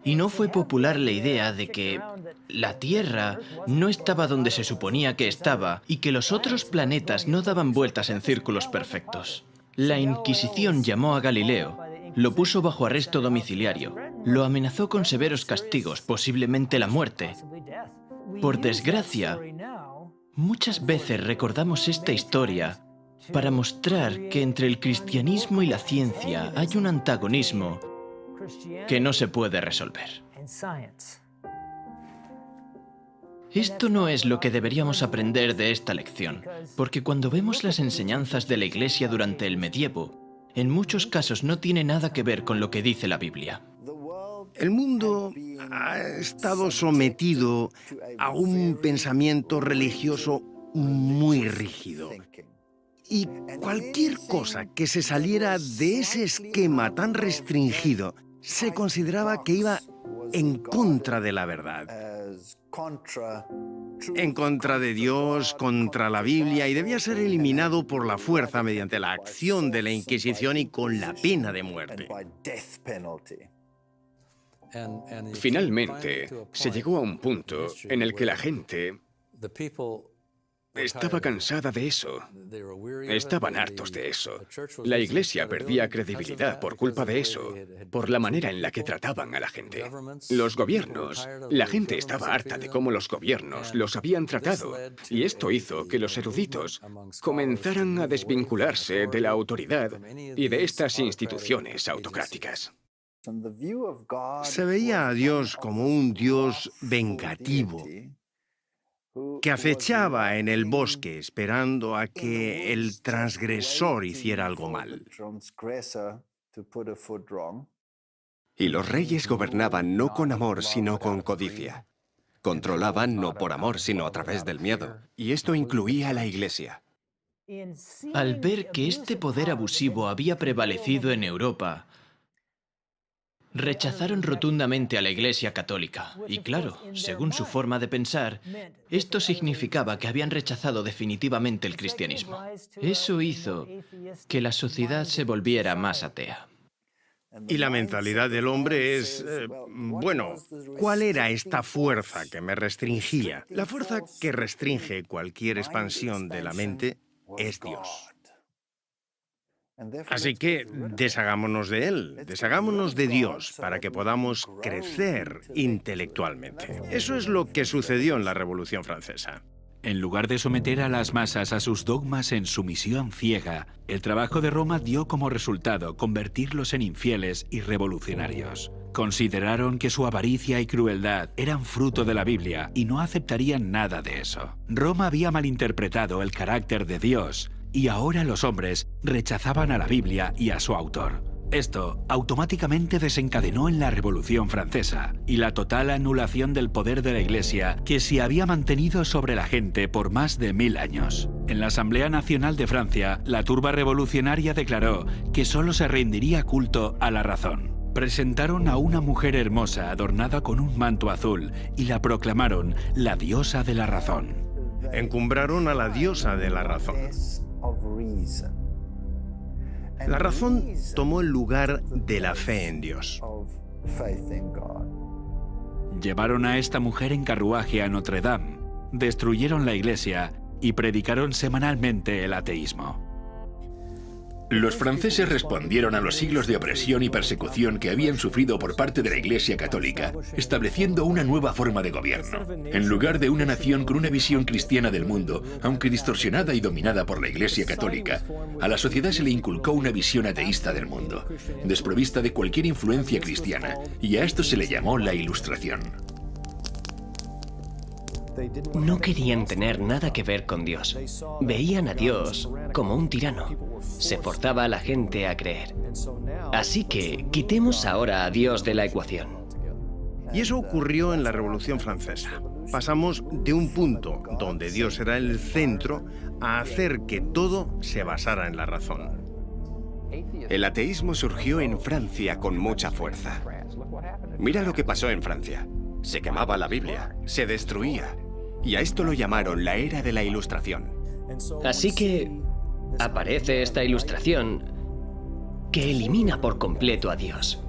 y no fue popular la idea de que la Tierra no estaba donde se suponía que estaba y que los otros planetas no daban vueltas en círculos perfectos. La Inquisición llamó a Galileo, lo puso bajo arresto domiciliario, lo amenazó con severos castigos, posiblemente la muerte. Por desgracia, muchas veces recordamos esta historia para mostrar que entre el cristianismo y la ciencia hay un antagonismo que no se puede resolver. Esto no es lo que deberíamos aprender de esta lección, porque cuando vemos las enseñanzas de la Iglesia durante el medievo, en muchos casos no tiene nada que ver con lo que dice la Biblia. El mundo ha estado sometido a un pensamiento religioso muy rígido. Y cualquier cosa que se saliera de ese esquema tan restringido se consideraba que iba en contra de la verdad. En contra de Dios, contra la Biblia, y debía ser eliminado por la fuerza mediante la acción de la Inquisición y con la pena de muerte. Finalmente, se llegó a un punto en el que la gente estaba cansada de eso. Estaban hartos de eso. La Iglesia perdía credibilidad por culpa de eso, por la manera en la que trataban a la gente. Los gobiernos, la gente estaba harta de cómo los gobiernos los habían tratado, y esto hizo que los eruditos comenzaran a desvincularse de la autoridad y de estas instituciones autocráticas. Se veía a Dios como un Dios vengativo, que acechaba en el bosque esperando a que el transgresor hiciera algo mal. Y los reyes gobernaban no con amor, sino con codicia. Controlaban no por amor, sino a través del miedo. Y esto incluía a la Iglesia. Al ver que este poder abusivo había prevalecido en Europa, rechazaron rotundamente a la Iglesia Católica. Y claro, según su forma de pensar, esto significaba que habían rechazado definitivamente el cristianismo. Eso hizo que la sociedad se volviera más atea. Y la mentalidad del hombre es, bueno, ¿cuál era esta fuerza que me restringía? La fuerza que restringe cualquier expansión de la mente es Dios. Así que deshagámonos de Él, deshagámonos de Dios para que podamos crecer intelectualmente. Eso es lo que sucedió en la Revolución Francesa. En lugar de someter a las masas a sus dogmas en sumisión ciega, el trabajo de Roma dio como resultado convertirlos en infieles y revolucionarios. Consideraron que su avaricia y crueldad eran fruto de la Biblia y no aceptarían nada de eso. Roma había malinterpretado el carácter de Dios y ahora los hombres rechazaban a la Biblia y a su autor. Esto automáticamente desencadenó en la Revolución Francesa y la total anulación del poder de la Iglesia que se había mantenido sobre la gente por más de 1000 años. En la Asamblea Nacional de Francia, la turba revolucionaria declaró que solo se rendiría culto a la razón. Presentaron a una mujer hermosa adornada con un manto azul y la proclamaron la diosa de la razón. Encumbraron a la diosa de la razón. La razón tomó el lugar de la fe en Dios. Llevaron a esta mujer en carruaje a Notre Dame, destruyeron la iglesia y predicaron semanalmente el ateísmo. Los franceses respondieron a los siglos de opresión y persecución que habían sufrido por parte de la Iglesia Católica, estableciendo una nueva forma de gobierno. En lugar de una nación con una visión cristiana del mundo, aunque distorsionada y dominada por la Iglesia Católica, a la sociedad se le inculcó una visión ateísta del mundo, desprovista de cualquier influencia cristiana, y a esto se le llamó la Ilustración. No querían tener nada que ver con Dios. Veían a Dios como un tirano. Se forzaba a la gente a creer. Así que quitemos ahora a Dios de la ecuación. Y eso ocurrió en la Revolución Francesa. Pasamos de un punto donde Dios era el centro a hacer que todo se basara en la razón. El ateísmo surgió en Francia con mucha fuerza. Mira lo que pasó en Francia. Se quemaba la Biblia, se destruía. Y a esto lo llamaron la era de la Ilustración. Así que aparece esta ilustración que elimina por completo a Dios.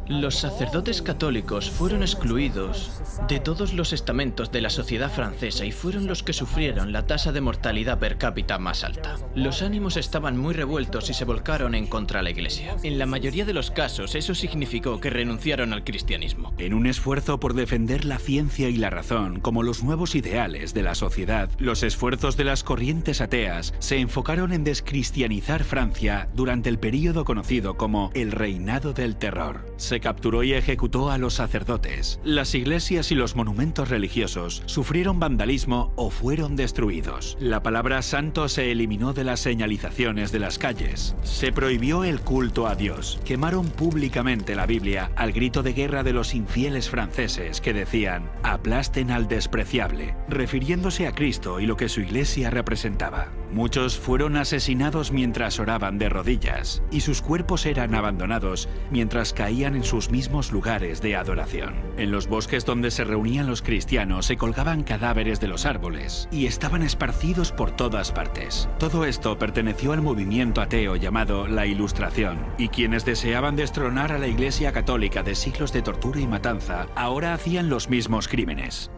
Los sacerdotes católicos fueron excluidos de todos los estamentos de la sociedad francesa y fueron los que sufrieron la tasa de mortalidad per cápita más alta. Los ánimos estaban muy revueltos y se volcaron en contra de la Iglesia. En la mayoría de los casos, eso significó que renunciaron al cristianismo. En un esfuerzo por defender la ciencia y la razón como los nuevos ideales de la sociedad, los esfuerzos de las corrientes ateas se enfocaron en descristianizar Francia durante el período conocido como el Reinado del Terror. Se capturó y ejecutó a los sacerdotes. Las iglesias y los monumentos religiosos sufrieron vandalismo o fueron destruidos. La palabra santo se eliminó de las señalizaciones de las calles. Se prohibió el culto a Dios. Quemaron públicamente la Biblia al grito de guerra de los infieles franceses que decían «aplasten al despreciable», refiriéndose a Cristo y lo que su iglesia representaba. Muchos fueron asesinados mientras oraban de rodillas y sus cuerpos eran abandonados mientras caían en sus mismos lugares de adoración. En los bosques donde se reunían los cristianos se colgaban cadáveres de los árboles y estaban esparcidos por todas partes. Todo esto perteneció al movimiento ateo llamado la Ilustración, y quienes deseaban destronar a la Iglesia Católica de siglos de tortura y matanza ahora hacían los mismos crímenes.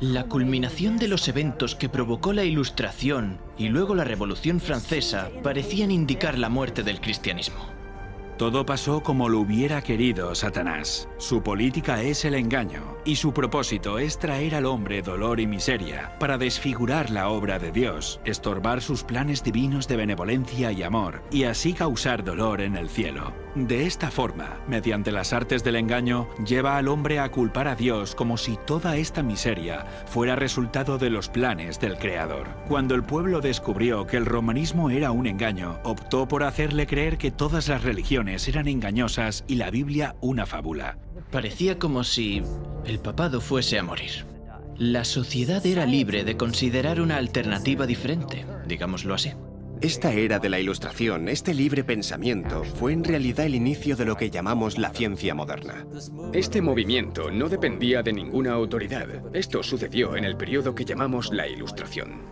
La culminación de los eventos que provocó la Ilustración y luego la Revolución Francesa parecían indicar la muerte del cristianismo. Todo pasó como lo hubiera querido Satanás. Su política es el engaño, y su propósito es traer al hombre dolor y miseria para desfigurar la obra de Dios, estorbar sus planes divinos de benevolencia y amor, y así causar dolor en el cielo. De esta forma, mediante las artes del engaño, lleva al hombre a culpar a Dios como si toda esta miseria fuera resultado de los planes del Creador. Cuando el pueblo descubrió que el romanismo era un engaño, optó por hacerle creer que todas las religiones eran engañosas y la Biblia una fábula. Parecía como si el papado fuese a morir. La sociedad era libre de considerar una alternativa diferente, digámoslo así. Esta era de la Ilustración, este libre pensamiento, fue en realidad el inicio de lo que llamamos la ciencia moderna. Este movimiento no dependía de ninguna autoridad. Esto sucedió en el periodo que llamamos la Ilustración.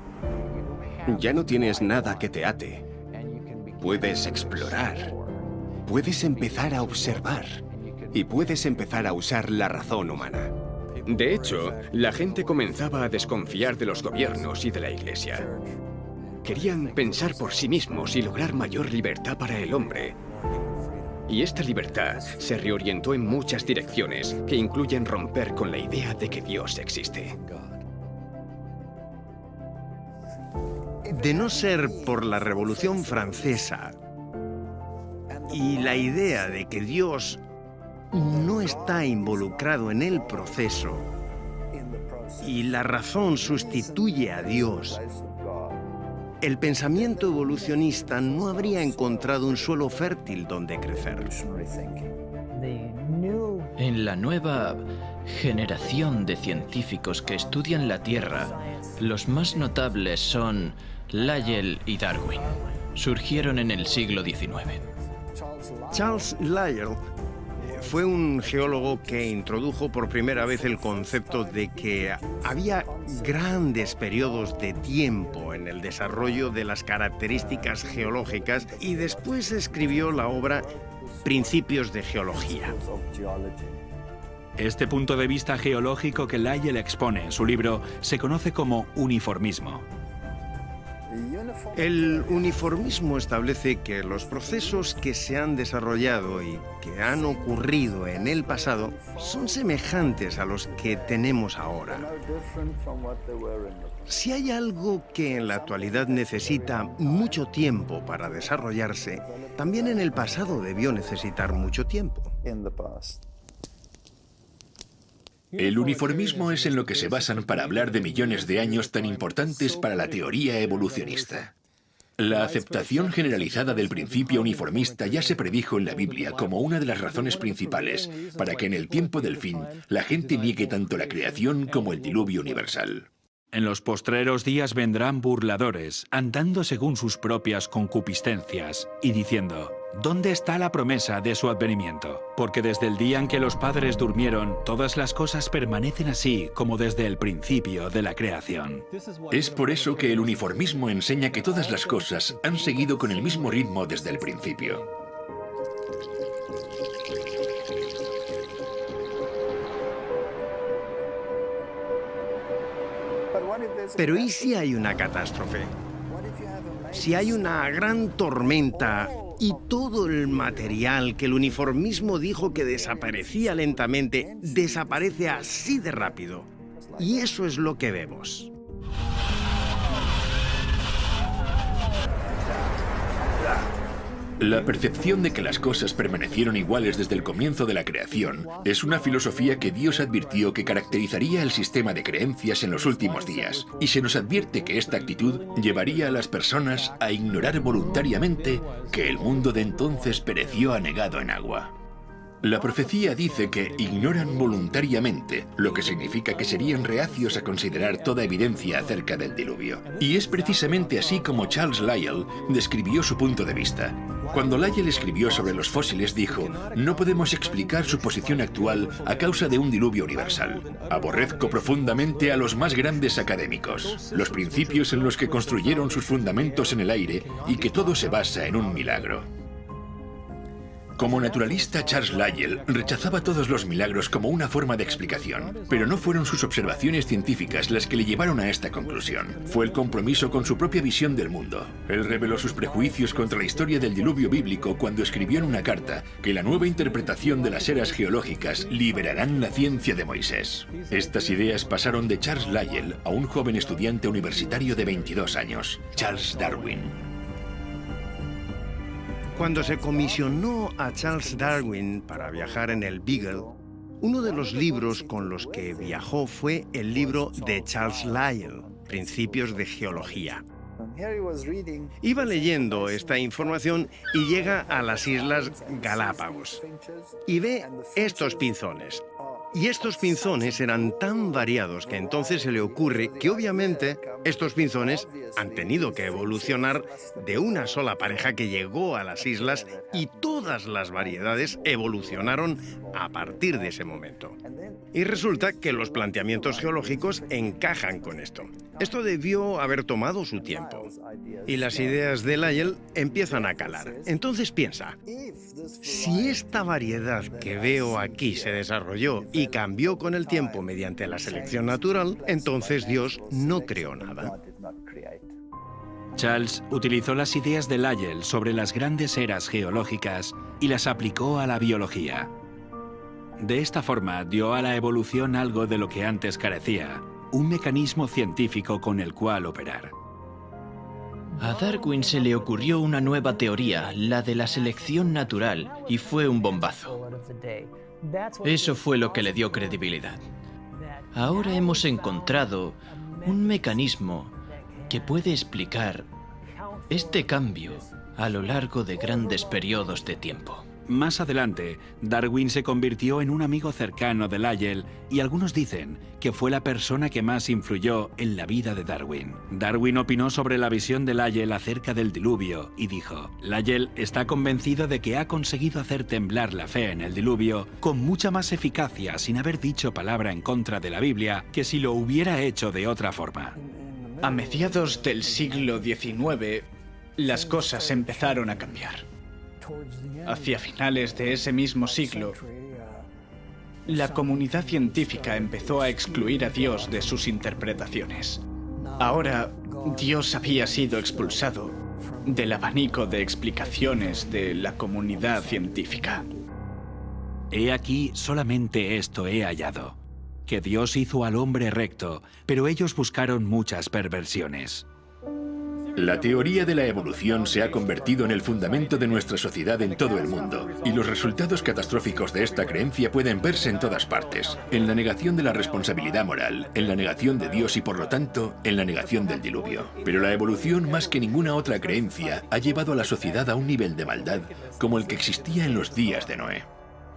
Ya no tienes nada que te ate. Puedes explorar. Puedes empezar a observar. Y puedes empezar a usar la razón humana. De hecho, la gente comenzaba a desconfiar de los gobiernos y de la Iglesia. Querían pensar por sí mismos y lograr mayor libertad para el hombre. Y esta libertad se reorientó en muchas direcciones que incluyen romper con la idea de que Dios existe. De no ser por la Revolución Francesa y la idea de que Dios no está involucrado en el proceso y la razón sustituye a Dios, el pensamiento evolucionista no habría encontrado un suelo fértil donde crecer. En la nueva generación de científicos que estudian la Tierra, los más notables son Lyell y Darwin. Surgieron en el siglo XIX. Charles Lyell fue un geólogo que introdujo por primera vez el concepto de que había grandes periodos de tiempo en el desarrollo de las características geológicas y después escribió la obra Principios de Geología. Este punto de vista geológico que Lyell expone en su libro se conoce como uniformismo. El uniformismo establece que los procesos que se han desarrollado y que han ocurrido en el pasado son semejantes a los que tenemos ahora. Si hay algo que en la actualidad necesita mucho tiempo para desarrollarse, también en el pasado debió necesitar mucho tiempo. El uniformismo es en lo que se basan para hablar de millones de años tan importantes para la teoría evolucionista. La aceptación generalizada del principio uniformista ya se predijo en la Biblia como una de las razones principales para que en el tiempo del fin la gente niegue tanto la creación como el diluvio universal. En los postreros días vendrán burladores, andando según sus propias concupiscencias, y diciendo, ¿dónde está la promesa de su advenimiento? Porque desde el día en que los padres durmieron, todas las cosas permanecen así como desde el principio de la creación. Es por eso que el uniformismo enseña que todas las cosas han seguido con el mismo ritmo desde el principio. Pero ¿y si hay una catástrofe? Si hay una gran tormenta y todo el material que el uniformismo dijo que desaparecía lentamente, desaparece así de rápido. Y eso es lo que vemos. La percepción de que las cosas permanecieron iguales desde el comienzo de la creación es una filosofía que Dios advirtió que caracterizaría el sistema de creencias en los últimos días, y se nos advierte que esta actitud llevaría a las personas a ignorar voluntariamente que el mundo de entonces pereció anegado en agua. La profecía dice que ignoran voluntariamente, lo que significa que serían reacios a considerar toda evidencia acerca del diluvio. Y es precisamente así como Charles Lyell describió su punto de vista. Cuando Lyell escribió sobre los fósiles dijo: no podemos explicar su posición actual a causa de un diluvio universal. Aborrezco profundamente a los más grandes académicos, los principios en los que construyeron sus fundamentos en el aire y que todo se basa en un milagro. Como naturalista, Charles Lyell rechazaba todos los milagros como una forma de explicación, pero no fueron sus observaciones científicas las que le llevaron a esta conclusión. Fue el compromiso con su propia visión del mundo. Él reveló sus prejuicios contra la historia del diluvio bíblico cuando escribió en una carta que la nueva interpretación de las eras geológicas liberarán la ciencia de Moisés. Estas ideas pasaron de Charles Lyell a un joven estudiante universitario de 22 años, Charles Darwin. Cuando se comisionó a Charles Darwin para viajar en el Beagle, uno de los libros con los que viajó fue el libro de Charles Lyell, Principios de Geología. Iba leyendo esta información y llega a las Islas Galápagos y ve estos pinzones. Y estos pinzones eran tan variados que entonces se le ocurre que obviamente estos pinzones han tenido que evolucionar de una sola pareja que llegó a las islas y todas las variedades evolucionaron a partir de ese momento. Y resulta que los planteamientos geológicos encajan con esto. Esto debió haber tomado su tiempo. Y las ideas de Lyell empiezan a calar. Entonces piensa, si esta variedad que veo aquí se desarrolló y cambió con el tiempo mediante la selección natural, entonces Dios no creó nada. Charles utilizó las ideas de Lyell sobre las grandes eras geológicas y las aplicó a la biología. De esta forma dio a la evolución algo de lo que antes carecía, un mecanismo científico con el cual operar. A Darwin se le ocurrió una nueva teoría, la de la selección natural, y fue un bombazo. Eso fue lo que le dio credibilidad. Ahora hemos encontrado un mecanismo que puede explicar este cambio a lo largo de grandes periodos de tiempo. Más adelante, Darwin se convirtió en un amigo cercano de Lyell y algunos dicen que fue la persona que más influyó en la vida de Darwin. Darwin opinó sobre la visión de Lyell acerca del diluvio y dijo: Lyell está convencido de que ha conseguido hacer temblar la fe en el diluvio con mucha más eficacia sin haber dicho palabra en contra de la Biblia que si lo hubiera hecho de otra forma. A mediados del siglo XIX, las cosas empezaron a cambiar. Hacia finales de ese mismo siglo, la comunidad científica empezó a excluir a Dios de sus interpretaciones. Ahora, Dios había sido expulsado del abanico de explicaciones de la comunidad científica. He aquí solamente esto he hallado, que Dios hizo al hombre recto, pero ellos buscaron muchas perversiones. La teoría de la evolución se ha convertido en el fundamento de nuestra sociedad en todo el mundo, y los resultados catastróficos de esta creencia pueden verse en todas partes, en la negación de la responsabilidad moral, en la negación de Dios y por lo tanto, en la negación del diluvio. Pero la evolución, más que ninguna otra creencia, ha llevado a la sociedad a un nivel de maldad como el que existía en los días de Noé.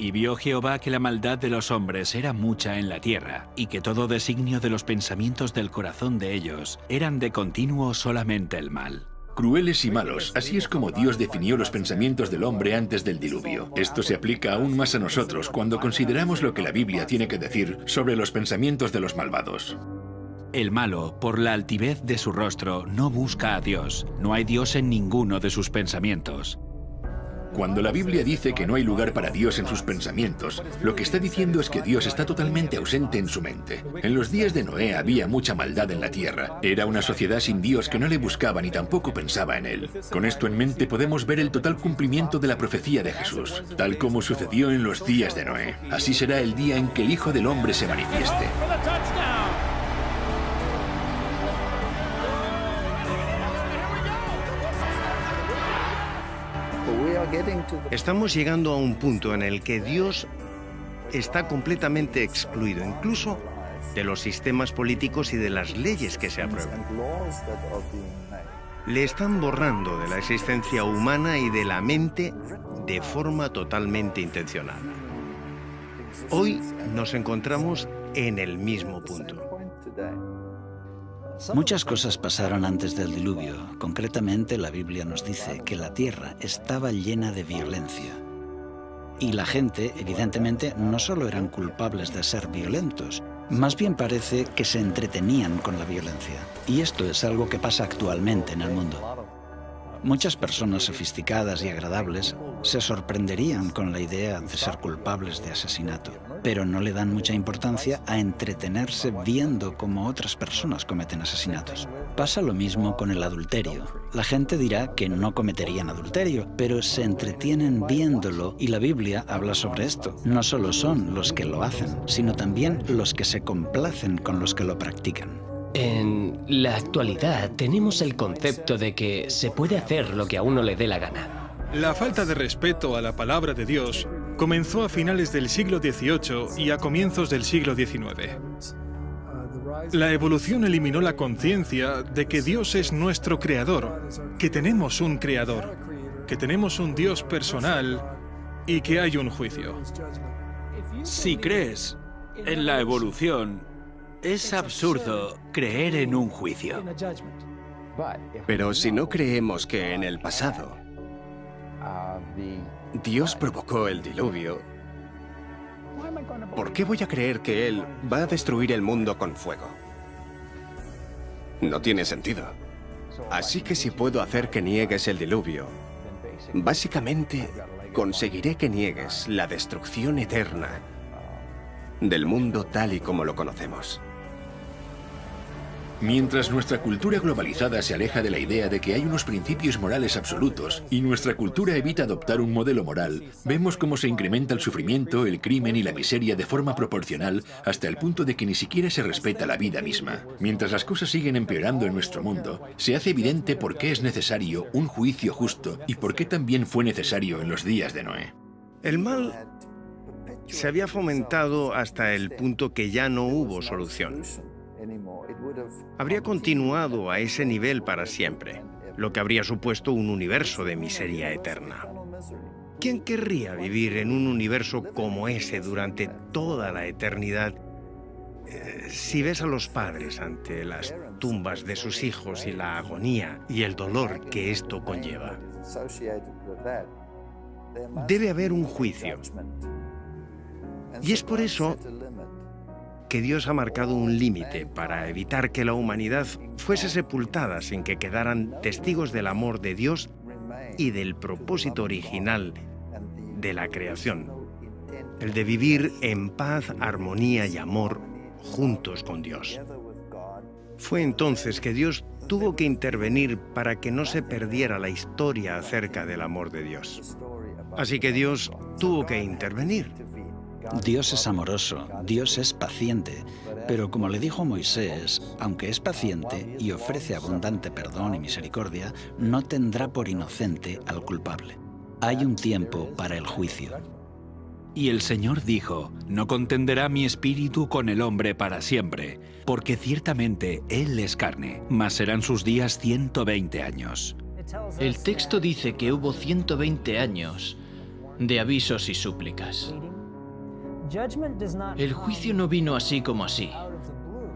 Y vio Jehová que la maldad de los hombres era mucha en la tierra, y que todo designio de los pensamientos del corazón de ellos eran de continuo solamente el mal. Crueles y malos, así es como Dios definió los pensamientos del hombre antes del diluvio. Esto se aplica aún más a nosotros cuando consideramos lo que la Biblia tiene que decir sobre los pensamientos de los malvados. El malo, por la altivez de su rostro, no busca a Dios. No hay Dios en ninguno de sus pensamientos. Cuando la Biblia dice que no hay lugar para Dios en sus pensamientos, lo que está diciendo es que Dios está totalmente ausente en su mente. En los días de Noé había mucha maldad en la tierra. Era una sociedad sin Dios que no le buscaba ni tampoco pensaba en él. Con esto en mente podemos ver el total cumplimiento de la profecía de Jesús, tal como sucedió en los días de Noé. Así será el día en que el Hijo del Hombre se manifieste. Estamos llegando a un punto en el que Dios está completamente excluido, incluso de los sistemas políticos y de las leyes que se aprueban. Le están borrando de la existencia humana y de la mente de forma totalmente intencionada. Hoy nos encontramos en el mismo punto. Muchas cosas pasaron antes del diluvio. Concretamente, la Biblia nos dice que la tierra estaba llena de violencia. Y la gente, evidentemente, no solo eran culpables de ser violentos, más bien parece que se entretenían con la violencia. Y esto es algo que pasa actualmente en el mundo. Muchas personas sofisticadas y agradables se sorprenderían con la idea de ser culpables de asesinato, pero no le dan mucha importancia a entretenerse viendo cómo otras personas cometen asesinatos. Pasa lo mismo con el adulterio. La gente dirá que no cometerían adulterio, pero se entretienen viéndolo y la Biblia habla sobre esto. No solo son los que lo hacen, sino también los que se complacen con los que lo practican. En la actualidad tenemos el concepto de que se puede hacer lo que a uno le dé la gana. La falta de respeto a la palabra de Dios comenzó a finales del siglo XVIII y a comienzos del siglo XIX. La evolución eliminó la conciencia de que Dios es nuestro creador, que tenemos un creador, que tenemos un Dios personal y que hay un juicio. Si crees en la evolución, es absurdo creer en un juicio. Pero si no creemos que en el pasado Dios provocó el diluvio, ¿por qué voy a creer que Él va a destruir el mundo con fuego? No tiene sentido. Así que si puedo hacer que niegues el diluvio, básicamente conseguiré que niegues la destrucción eterna del mundo tal y como lo conocemos. Mientras nuestra cultura globalizada se aleja de la idea de que hay unos principios morales absolutos y nuestra cultura evita adoptar un modelo moral, vemos cómo se incrementa el sufrimiento, el crimen y la miseria de forma proporcional hasta el punto de que ni siquiera se respeta la vida misma. Mientras las cosas siguen empeorando en nuestro mundo, se hace evidente por qué es necesario un juicio justo y por qué también fue necesario en los días de Noé. El mal se había fomentado hasta el punto que ya no hubo solución. Habría continuado a ese nivel para siempre, lo que habría supuesto un universo de miseria eterna. ¿Quién querría vivir en un universo como ese durante toda la eternidad? Si ves a los padres ante las tumbas de sus hijos y la agonía y el dolor que esto conlleva, debe haber un juicio. Y es por eso que Dios ha marcado un límite para evitar que la humanidad fuese sepultada sin que quedaran testigos del amor de Dios y del propósito original de la creación, el de vivir en paz, armonía y amor juntos con Dios. Fue entonces que Dios tuvo que intervenir para que no se perdiera la historia acerca del amor de Dios. Así que Dios tuvo que intervenir. Dios es amoroso, Dios es paciente, pero como le dijo Moisés, aunque es paciente y ofrece abundante perdón y misericordia, no tendrá por inocente al culpable. Hay un tiempo para el juicio. Y el Señor dijo, no contenderá mi espíritu con el hombre para siempre, porque ciertamente él es carne, mas serán sus días 120 años. El texto dice que hubo 120 años de avisos y súplicas. El juicio no vino así como así,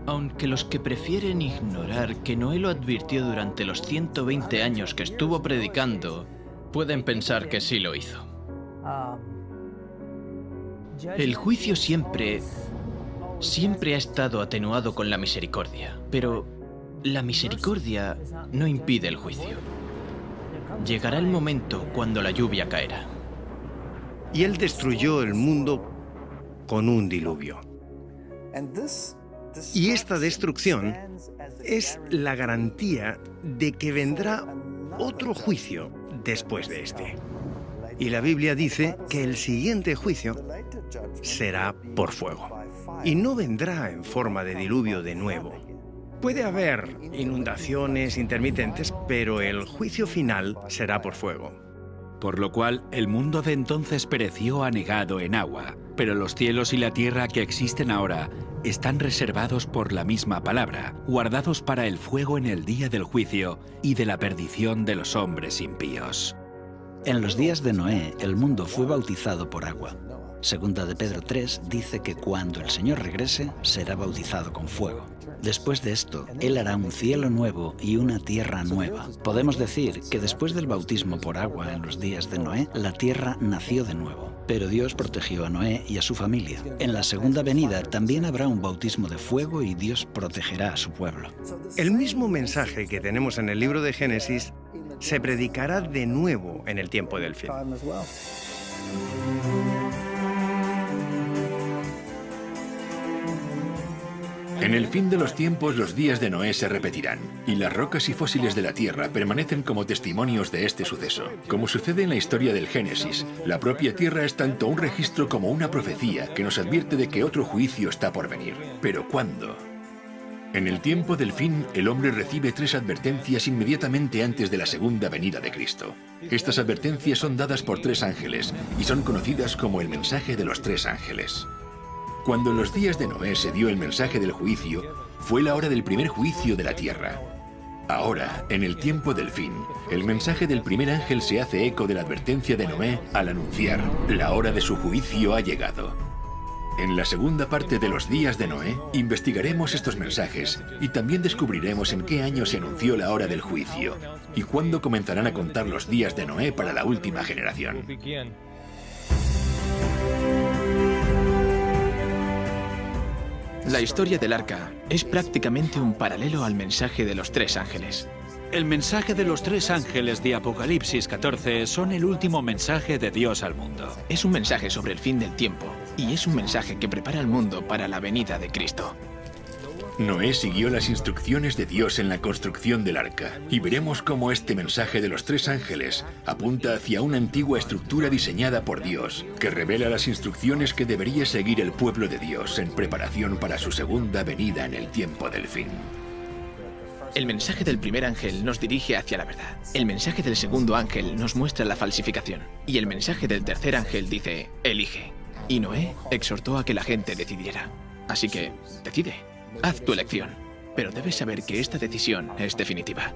aunque los que prefieren ignorar que Noé lo advirtió durante los 120 años que estuvo predicando, pueden pensar que sí lo hizo. El juicio siempre ha estado atenuado con la misericordia, pero la misericordia no impide el juicio. Llegará el momento cuando la lluvia caerá. Y Él destruyó el mundo con un diluvio. Y esta destrucción es la garantía de que vendrá otro juicio después de este. Y la Biblia dice que el siguiente juicio será por fuego. Y no vendrá en forma de diluvio de nuevo. Puede haber inundaciones intermitentes, pero el juicio final será por fuego. por lo cual el mundo de entonces pereció anegado en agua. Pero los cielos y la tierra que existen ahora están reservados por la misma palabra, guardados para el fuego en el día del juicio y de la perdición de los hombres impíos. En los días de Noé, el mundo fue bautizado por agua. Segunda de Pedro 3 dice que cuando el Señor regrese, será bautizado con fuego. Después de esto, Él hará un cielo nuevo y una tierra nueva. Podemos decir que después del bautismo por agua en los días de Noé, la tierra nació de nuevo. Pero Dios protegió a Noé y a su familia. En la segunda venida también habrá un bautismo de fuego y Dios protegerá a su pueblo. El mismo mensaje que tenemos en el libro de Génesis se predicará de nuevo en el tiempo del fin. En el fin de los tiempos, los días de Noé se repetirán, y las rocas y fósiles de la tierra permanecen como testimonios de este suceso. Como sucede en la historia del Génesis, la propia tierra es tanto un registro como una profecía que nos advierte de que otro juicio está por venir. ¿Pero cuándo? En el tiempo del fin, el hombre recibe 3 advertencias inmediatamente antes de la segunda venida de Cristo. Estas advertencias son dadas por 3 ángeles y son conocidas como el mensaje de los 3 ángeles. Cuando en los días de Noé se dio el mensaje del juicio, fue la hora del primer juicio de la tierra. Ahora, en el tiempo del fin, el mensaje del primer ángel se hace eco de la advertencia de Noé al anunciar: la hora de su juicio ha llegado. En la segunda parte de los días de Noé, investigaremos estos mensajes y también descubriremos en qué año se anunció la hora del juicio y cuándo comenzarán a contar los días de Noé para la última generación. La historia del arca es prácticamente un paralelo al mensaje de los 3 ángeles. El mensaje de los 3 ángeles de Apocalipsis 14 son el último mensaje de Dios al mundo. Es un mensaje sobre el fin del tiempo y es un mensaje que prepara al mundo para la venida de Cristo. Noé siguió las instrucciones de Dios en la construcción del arca y veremos cómo este mensaje de los 3 ángeles apunta hacia una antigua estructura diseñada por Dios que revela las instrucciones que debería seguir el pueblo de Dios en preparación para su segunda venida en el tiempo del fin. El mensaje del primer ángel nos dirige hacia la verdad. El mensaje del segundo ángel nos muestra la falsificación. Y el mensaje del tercer ángel dice: elige. Y Noé exhortó a que la gente decidiera. Así que, decide. Haz tu elección. Pero debes saber que esta decisión es definitiva.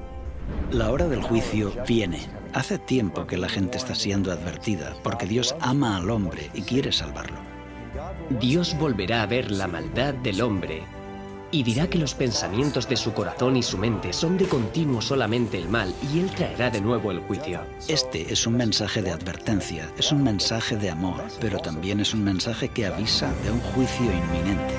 La hora del juicio viene. Hace tiempo que la gente está siendo advertida, porque Dios ama al hombre y quiere salvarlo. Dios volverá a ver la maldad del hombre y dirá que los pensamientos de su corazón y su mente son de continuo solamente el mal, y Él traerá de nuevo el juicio. Este es un mensaje de advertencia, es un mensaje de amor, pero también es un mensaje que avisa de un juicio inminente.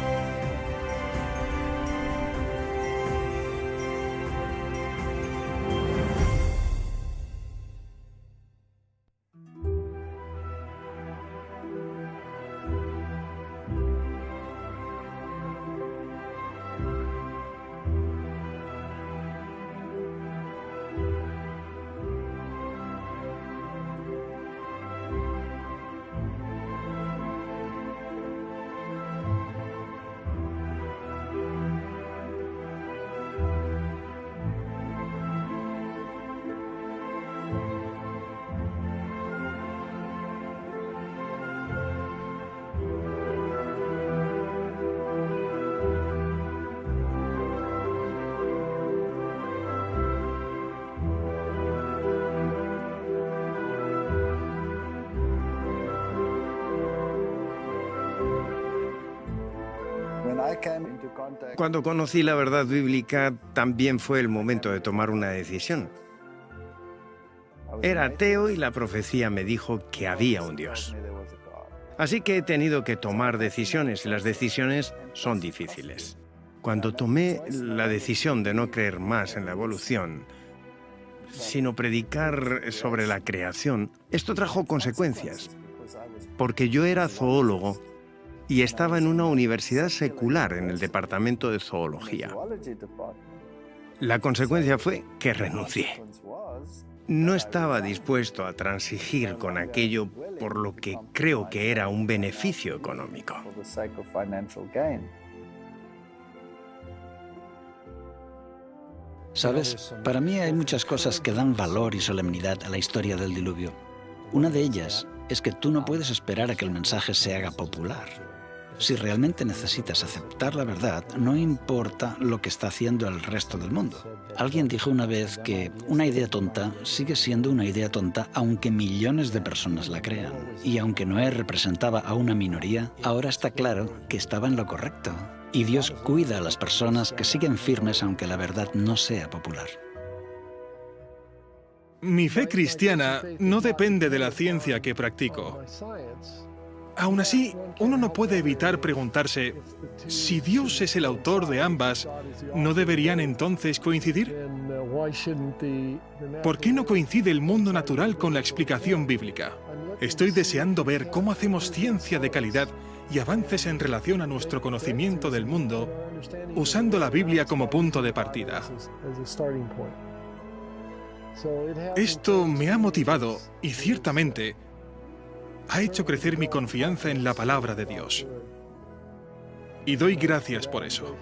Cuando conocí la verdad bíblica, también fue el momento de tomar una decisión. Era ateo y la profecía me dijo que había un Dios. Así que he tenido que tomar decisiones y las decisiones son difíciles. Cuando tomé la decisión de no creer más en la evolución, sino predicar sobre la creación, esto trajo consecuencias, porque yo era zoólogo y estaba en una universidad secular en el departamento de zoología. La consecuencia fue que renuncié. No estaba dispuesto a transigir con aquello por lo que creo que era un beneficio económico. ¿Sabes? Para mí hay muchas cosas que dan valor y solemnidad a la historia del diluvio. Una de ellas es que tú no puedes esperar a que el mensaje se haga popular. Si realmente necesitas aceptar la verdad, no importa lo que está haciendo el resto del mundo. Alguien dijo una vez que una idea tonta sigue siendo una idea tonta aunque millones de personas la crean. Y aunque Noé representaba a una minoría, ahora está claro que estaba en lo correcto. Y Dios cuida a las personas que siguen firmes aunque la verdad no sea popular. Mi fe cristiana no depende de la ciencia que practico. Aún así, uno no puede evitar preguntarse, si Dios es el autor de ambas, ¿no deberían entonces coincidir? ¿Por qué no coincide el mundo natural con la explicación bíblica? Estoy deseando ver cómo hacemos ciencia de calidad y avances en relación a nuestro conocimiento del mundo, usando la Biblia como punto de partida. Esto me ha motivado y ciertamente ha hecho crecer mi confianza en la palabra de Dios. Y doy gracias por eso.